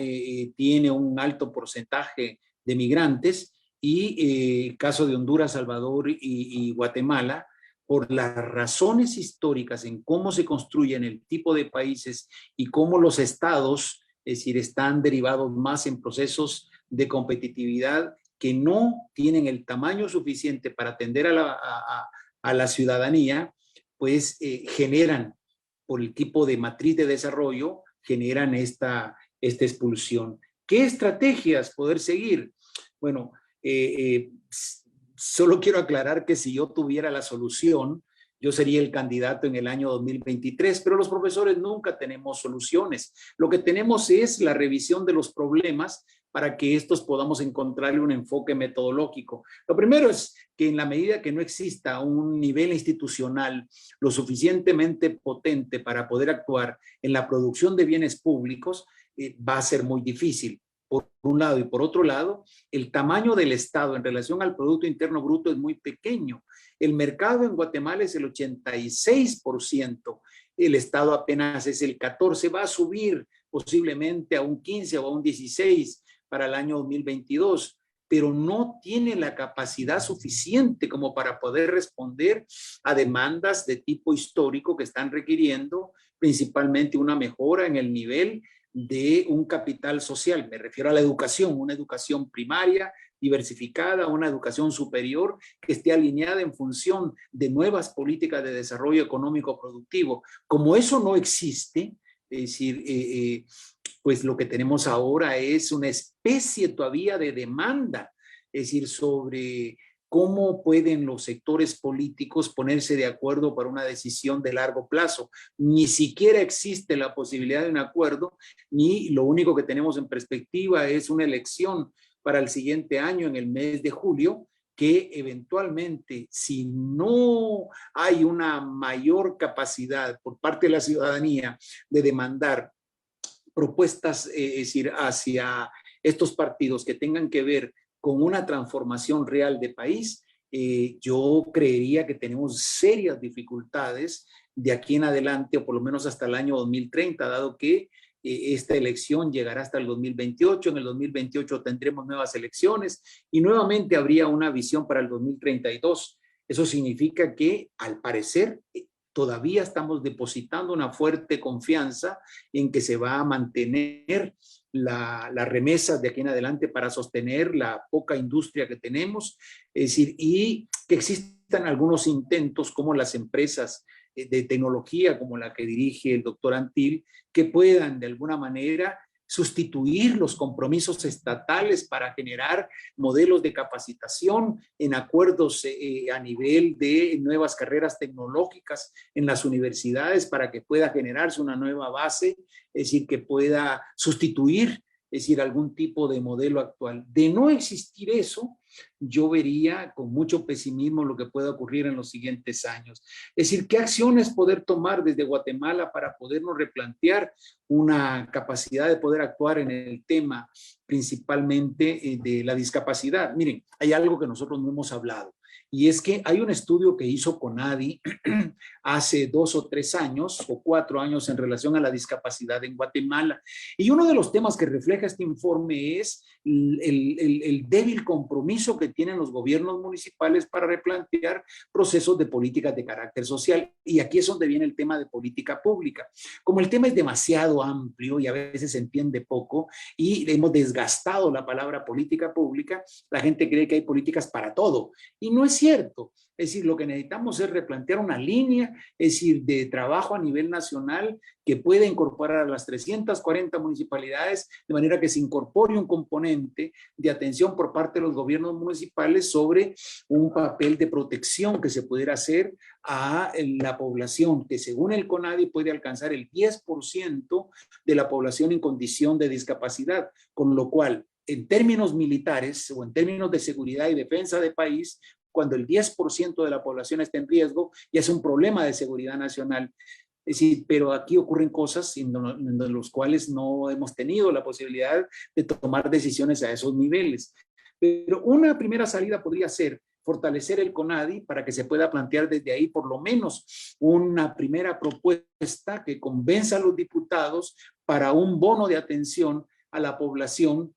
tiene un alto porcentaje de migrantes y el caso de Honduras, Salvador y Guatemala, por las razones históricas en cómo se construyen el tipo de países y cómo los estados, es decir, están derivados más en procesos de competitividad que no tienen el tamaño suficiente para atender a la ciudadanía, pues generan, por el tipo de matriz de desarrollo, generan esta expulsión. ¿Qué estrategias poder seguir? Bueno, solo quiero aclarar que si yo tuviera la solución, yo sería el candidato en el año 2023, pero los profesores nunca tenemos soluciones. Lo que tenemos es la revisión de los problemas para que estos podamos encontrarle un enfoque metodológico. Lo primero es que en la medida que no exista un nivel institucional lo suficientemente potente para poder actuar en la producción de bienes públicos, va a ser muy difícil. Por un lado, y por otro lado, el tamaño del Estado en relación al Producto Interno Bruto es muy pequeño. El mercado en Guatemala es el 86%, el Estado apenas es el 14%, va a subir posiblemente a un 15 o a un 16 para el año 2022, pero no tiene la capacidad suficiente como para poder responder a demandas de tipo histórico que están requiriendo principalmente una mejora en el nivel de un capital social. Me refiero a la educación, una educación primaria, diversificada, una educación superior que esté alineada en función de nuevas políticas de desarrollo económico productivo. Como eso no existe, es decir, pues lo que tenemos ahora es una especie todavía de demanda, es decir, sobre cómo pueden los sectores políticos ponerse de acuerdo para una decisión de largo plazo. Ni siquiera existe la posibilidad de un acuerdo, ni lo único que tenemos en perspectiva es una elección para el siguiente año en el mes de julio, que eventualmente, si no hay una mayor capacidad por parte de la ciudadanía de demandar propuestas, es decir, hacia estos partidos que tengan que ver con una transformación real de país, yo creería que tenemos serias dificultades de aquí en adelante, o por lo menos hasta el año 2030, dado que esta elección llegará hasta el 2028, en el 2028 tendremos nuevas elecciones y nuevamente habría una visión para el 2032. Eso significa que, al parecer, todavía estamos depositando una fuerte confianza en que se va a mantener la remesa de aquí en adelante para sostener la poca industria que tenemos, es decir, y que existan algunos intentos como las empresas de tecnología, como la que dirige el doctor Antil, que puedan de alguna manera sustituir los compromisos estatales para generar modelos de capacitación en acuerdos a nivel de nuevas carreras tecnológicas en las universidades para que pueda generarse una nueva base, es decir, que pueda sustituir, es decir, algún tipo de modelo actual. De no existir eso, yo vería con mucho pesimismo lo que pueda ocurrir en los siguientes años. Es decir, ¿qué acciones poder tomar desde Guatemala para podernos replantear una capacidad de poder actuar en el tema principalmente de la discapacidad? Miren, hay algo que nosotros no hemos hablado. Y es que hay un estudio que hizo CONADI hace 2 o 3 años o 4 años en relación a la discapacidad en Guatemala. Y uno de los temas que refleja este informe es el débil compromiso que tienen los gobiernos municipales para replantear procesos de políticas de carácter social. Y aquí es donde viene el tema de política pública. Como el tema es demasiado amplio y a veces se entiende poco y hemos desgastado la palabra política pública, la gente cree que hay políticas para todo. Y no es cierto. Es decir, lo que necesitamos es replantear una línea, es decir, de trabajo a nivel nacional que pueda incorporar a las 340 municipalidades de manera que se incorpore un componente de atención por parte de los gobiernos municipales sobre un papel de protección que se pudiera hacer a la población, que según el CONADI puede alcanzar el 10% de la población en condición de discapacidad, con lo cual, en términos militares o en términos de seguridad y defensa del país, cuando el 10% de la población está en riesgo, ya es un problema de seguridad nacional. Es decir, pero aquí ocurren cosas en los cuales no hemos tenido la posibilidad de tomar decisiones a esos niveles. Pero una primera salida podría ser fortalecer el CONADI para que se pueda plantear desde ahí por lo menos una primera propuesta que convenza a los diputados para un bono de atención a la población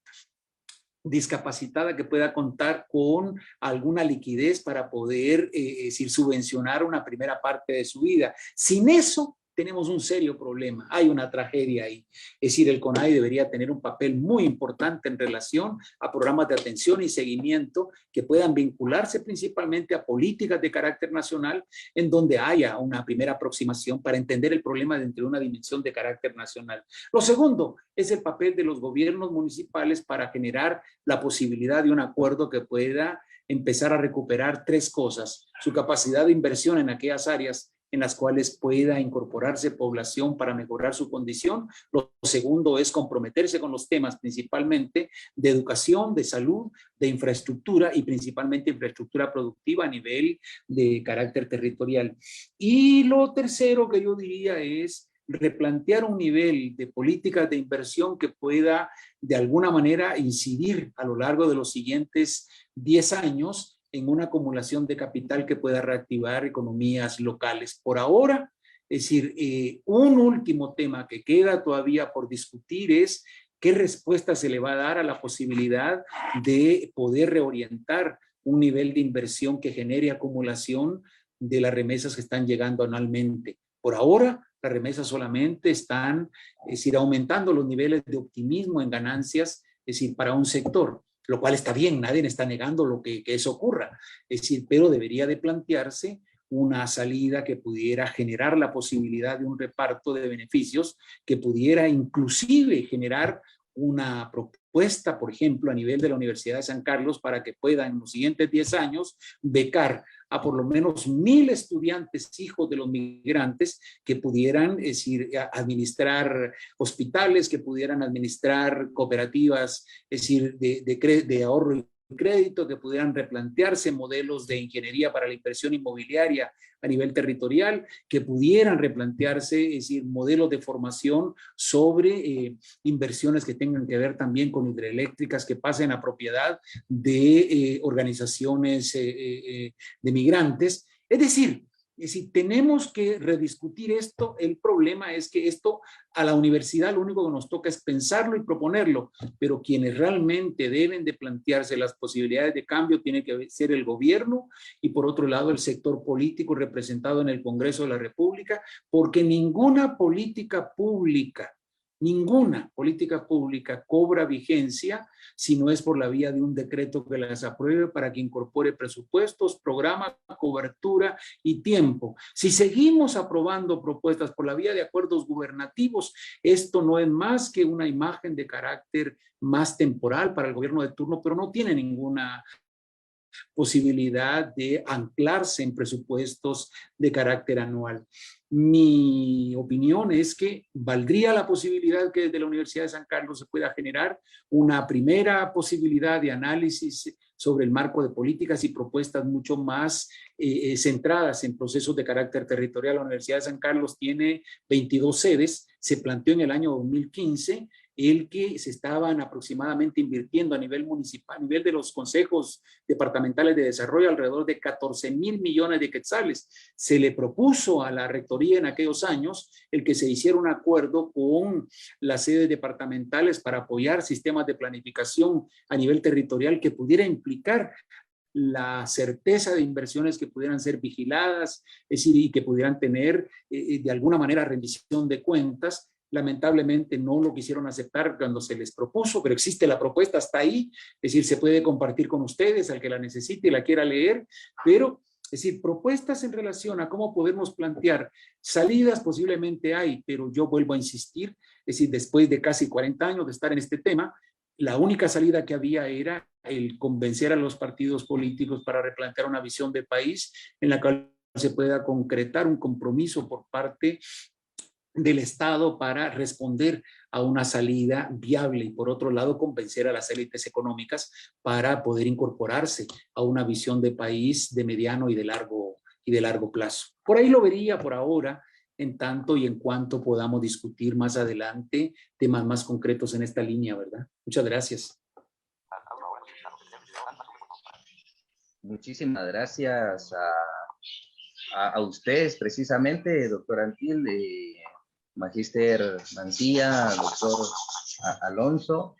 discapacitada que pueda contar con alguna liquidez para poder subvencionar una primera parte de su vida. Sin eso, tenemos un serio problema, hay una tragedia ahí. Es decir, el CONADI debería tener un papel muy importante en relación a programas de atención y seguimiento que puedan vincularse principalmente a políticas de carácter nacional, en donde haya una primera aproximación para entender el problema dentro de una dimensión de carácter nacional. Lo segundo es el papel de los gobiernos municipales para generar la posibilidad de un acuerdo que pueda empezar a recuperar tres cosas: su capacidad de inversión en aquellas áreas en las cuales pueda incorporarse población para mejorar su condición. Lo segundo es comprometerse con los temas principalmente de educación, de salud, de infraestructura y principalmente infraestructura productiva a nivel de carácter territorial. Y lo tercero que yo diría es replantear un nivel de políticas de inversión que pueda de alguna manera incidir a lo largo de los siguientes 10 años en una acumulación de capital que pueda reactivar economías locales. Por ahora, es decir, un último tema que queda todavía por discutir es qué respuesta se le va a dar a la posibilidad de poder reorientar un nivel de inversión que genere acumulación de las remesas que están llegando anualmente. Por ahora, las remesas solamente están, es decir, aumentando los niveles de optimismo en ganancias, es decir, para un sector, lo cual está bien, nadie está negando lo que eso ocurra, es decir, pero debería de plantearse una salida que pudiera generar la posibilidad de un reparto de beneficios, que pudiera inclusive generar una propuesta, por ejemplo, a nivel de la Universidad de San Carlos, para que pueda en los siguientes 10 años becar a por lo menos 1,000 estudiantes hijos de los migrantes que pudieran, es decir, administrar hospitales, que pudieran administrar cooperativas, es decir, de ahorro y crédito, que pudieran replantearse modelos de ingeniería para la inversión inmobiliaria a nivel territorial, que pudieran replantearse, es decir, modelos de formación sobre inversiones que tengan que ver también con hidroeléctricas que pasen a propiedad de organizaciones de migrantes. Es decir, si tenemos que rediscutir esto, el problema es que esto a la universidad lo único que nos toca es pensarlo y proponerlo, pero quienes realmente deben de plantearse las posibilidades de cambio tiene que ser el gobierno y por otro lado el sector político representado en el Congreso de la República, porque ninguna política pública cobra vigencia si no es por la vía de un decreto que las apruebe para que incorpore presupuestos, programas, cobertura y tiempo. Si seguimos aprobando propuestas por la vía de acuerdos gubernativos, esto no es más que una imagen de carácter más temporal para el gobierno de turno, pero no tiene ninguna posibilidad de anclarse en presupuestos de carácter anual. Mi opinión es que valdría la posibilidad que desde la Universidad de San Carlos se pueda generar una primera posibilidad de análisis sobre el marco de políticas y propuestas mucho más centradas en procesos de carácter territorial. La Universidad de San Carlos tiene 22 sedes, se planteó en el año 2015 el que se estaban aproximadamente invirtiendo a nivel municipal, a nivel de los consejos departamentales de desarrollo, alrededor de 14,000 millones de quetzales. Se le propuso a la rectoría en aquellos años el que se hiciera un acuerdo con las sedes departamentales para apoyar sistemas de planificación a nivel territorial que pudiera implicar la certeza de inversiones que pudieran ser vigiladas, es decir, y que pudieran tener de alguna manera rendición de cuentas. Lamentablemente no lo quisieron aceptar cuando se les propuso, pero existe la propuesta hasta ahí, es decir, se puede compartir con ustedes, al que la necesite y la quiera leer, pero es decir, propuestas en relación a cómo podemos plantear salidas posiblemente hay, pero yo vuelvo a insistir, es decir, después de casi 40 años de estar en este tema, la única salida que había era el convencer a los partidos políticos para replantear una visión de país en la cual se pueda concretar un compromiso por parte del Estado para responder a una salida viable y por otro lado convencer a las élites económicas para poder incorporarse a una visión de país de mediano y de largo plazo. Por ahí lo vería por ahora, en tanto y en cuanto podamos discutir más adelante temas más concretos en esta línea, ¿verdad? Muchas gracias. Muchísimas gracias a ustedes precisamente, doctor Antil. Magíster Mancía, doctor Alonso.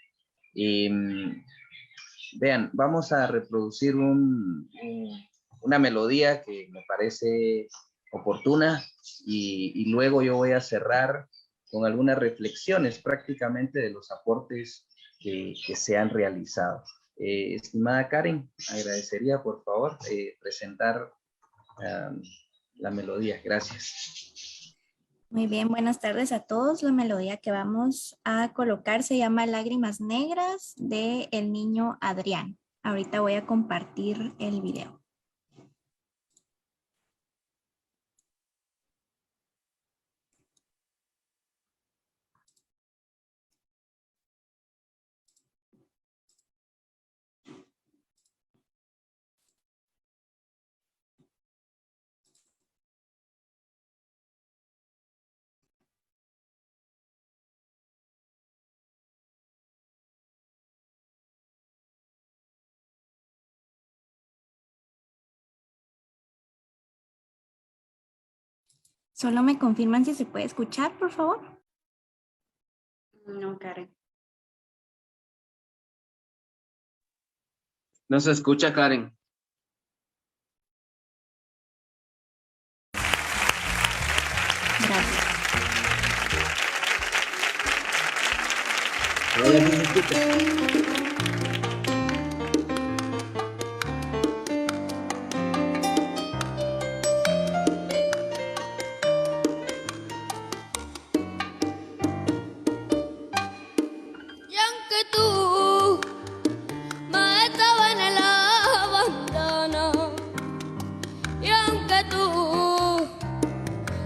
Vean, vamos a reproducir una melodía que me parece oportuna y luego yo voy a cerrar con algunas reflexiones prácticamente de los aportes que se han realizado. Estimada Karen, agradecería por favor presentar la melodía. Gracias. Muy bien, buenas tardes a todos. La melodía que vamos a colocar se llama Lágrimas Negras de El Niño Adrián. Ahorita voy a compartir el video. Solo me confirman si se puede escuchar, por favor. No, Karen. No se escucha, Karen. Gracias. Y aunque tú me estabas en el abandono, y aunque tú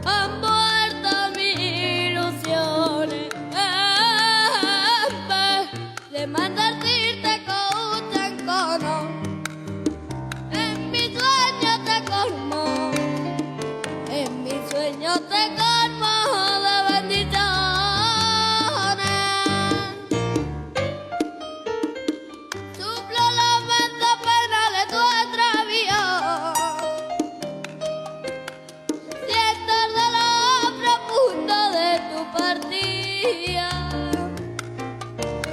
has muerto mis ilusiones, en vez de mandarte irte con un chancono, en mi sueño te colmo, en mi sueño te colmo de bendiciones. Suplo la mente pena de tu extravío, siento el dolor profundo de tu partida,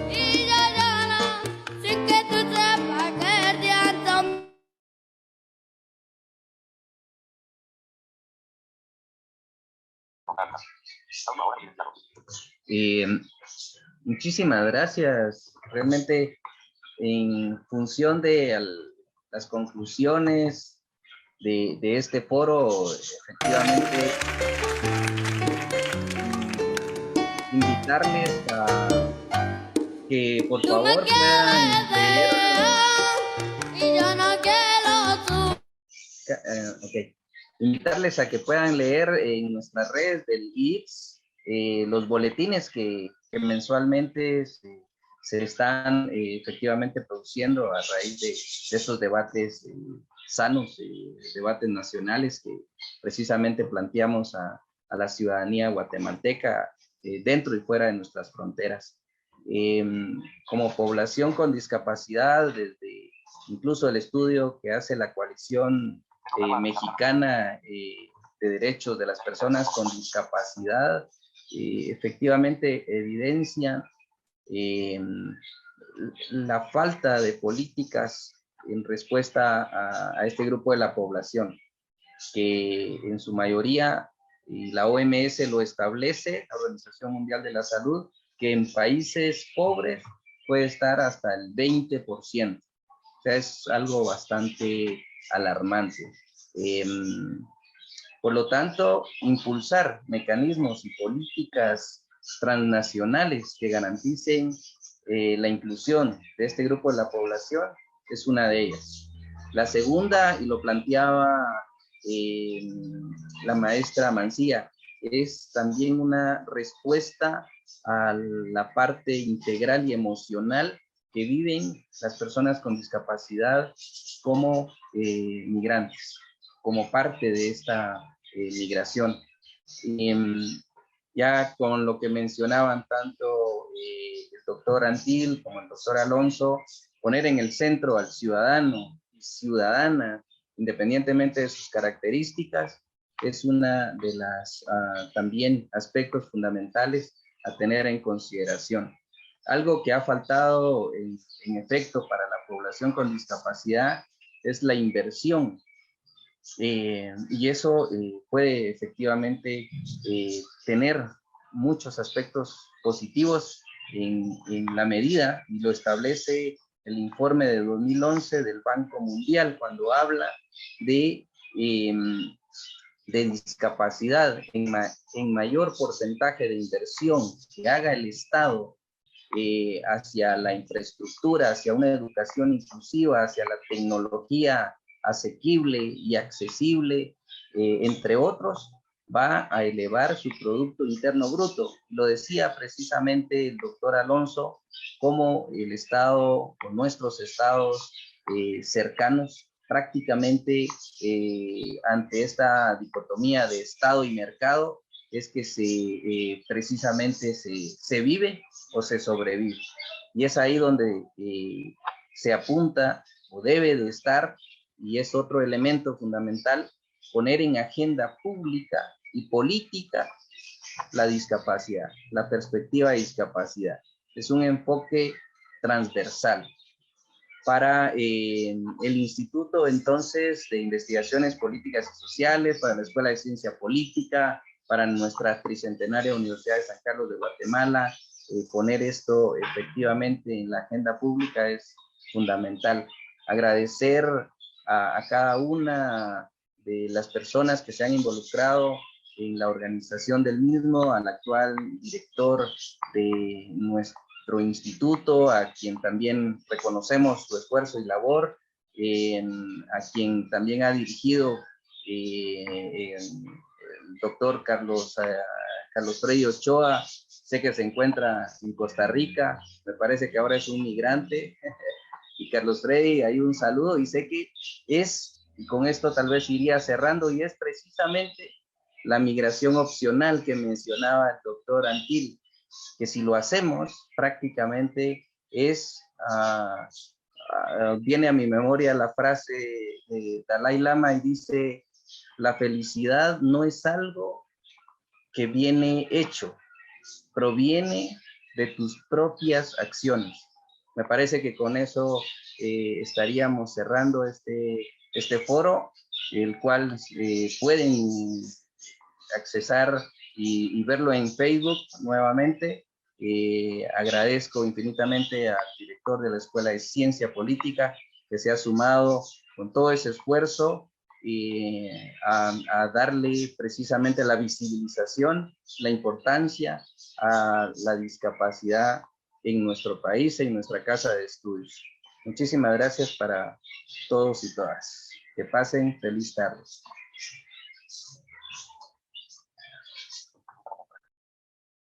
y yo lloro sin que tú sepas que el llanto. Muchísimas gracias. Realmente en función de las conclusiones de este foro, efectivamente, invitarles a que por Tú me favor puedan leer. quieres y yo no quiero tú. Ok. Invitarles a que puedan leer en nuestras redes del IPS los boletines que mensualmente se están efectivamente produciendo a raíz de estos debates sanos, debates nacionales que precisamente planteamos a la ciudadanía guatemalteca dentro y fuera de nuestras fronteras. Como población con discapacidad, desde incluso el estudio que hace la coalición mexicana de derechos de las personas con discapacidad, efectivamente evidencia la falta de políticas en respuesta a este grupo de la población, que en su mayoría, y la OMS lo establece, la Organización Mundial de la Salud, que en países pobres puede estar hasta el 20%. O sea, es algo bastante alarmante. Por lo tanto, impulsar mecanismos y políticas transnacionales que garanticen la inclusión de este grupo de la población es una de ellas. La segunda, y lo planteaba la maestra Mancía, es también una respuesta a la parte integral y emocional que viven las personas con discapacidad como migrantes, como parte de esta migración. Ya con lo que mencionaban tanto el doctor Antil como el doctor Alonso, poner en el centro al ciudadano y ciudadana, independientemente de sus características, es una de las también aspectos fundamentales a tener en consideración. Algo que ha faltado en efecto para la población con discapacidad es la inversión. Y eso puede efectivamente tener muchos aspectos positivos en la medida, y lo establece el informe de 2011 del Banco Mundial, cuando habla de discapacidad en mayor porcentaje de inversión que haga el Estado hacia la infraestructura, hacia una educación inclusiva, hacia la tecnología asequible y accesible, entre otros, va a elevar su Producto Interno Bruto. Lo decía precisamente el doctor Alonso, como el Estado o nuestros estados cercanos prácticamente ante esta dicotomía de Estado y mercado es que precisamente se vive o se sobrevive. Y es ahí donde se apunta o debe de estar, y es otro elemento fundamental, poner en agenda pública y política la discapacidad, la perspectiva de discapacidad. Es un enfoque transversal. Para el Instituto, entonces, de Investigaciones Políticas y Sociales, para la Escuela de Ciencia Política, para nuestra tricentenaria Universidad de San Carlos de Guatemala, poner esto efectivamente en la agenda pública es fundamental. Agradecer a cada una de las personas que se han involucrado en la organización del mismo, al actual director de nuestro instituto, a quien también reconocemos su esfuerzo y labor, a quien también ha dirigido el doctor Carlos Freddy Ochoa. Sé que se encuentra en Costa Rica, me parece que ahora es un migrante, y Carlos Freddy, hay un saludo, y sé que y con esto tal vez iría cerrando, y es precisamente la migración opcional que mencionaba el doctor Antil, que si lo hacemos prácticamente viene a mi memoria la frase de Dalai Lama, y dice: la felicidad no es algo que viene hecho, proviene de tus propias acciones. Me parece que con eso estaríamos cerrando este foro, el cual pueden accesar y verlo en Facebook nuevamente. Agradezco infinitamente al director de la Escuela de Ciencia Política, que se ha sumado con todo ese esfuerzo a darle precisamente la visibilización, la importancia a la discapacidad en nuestro país, en nuestra casa de estudios. Muchísimas gracias para todos y todas. Que pasen feliz tarde.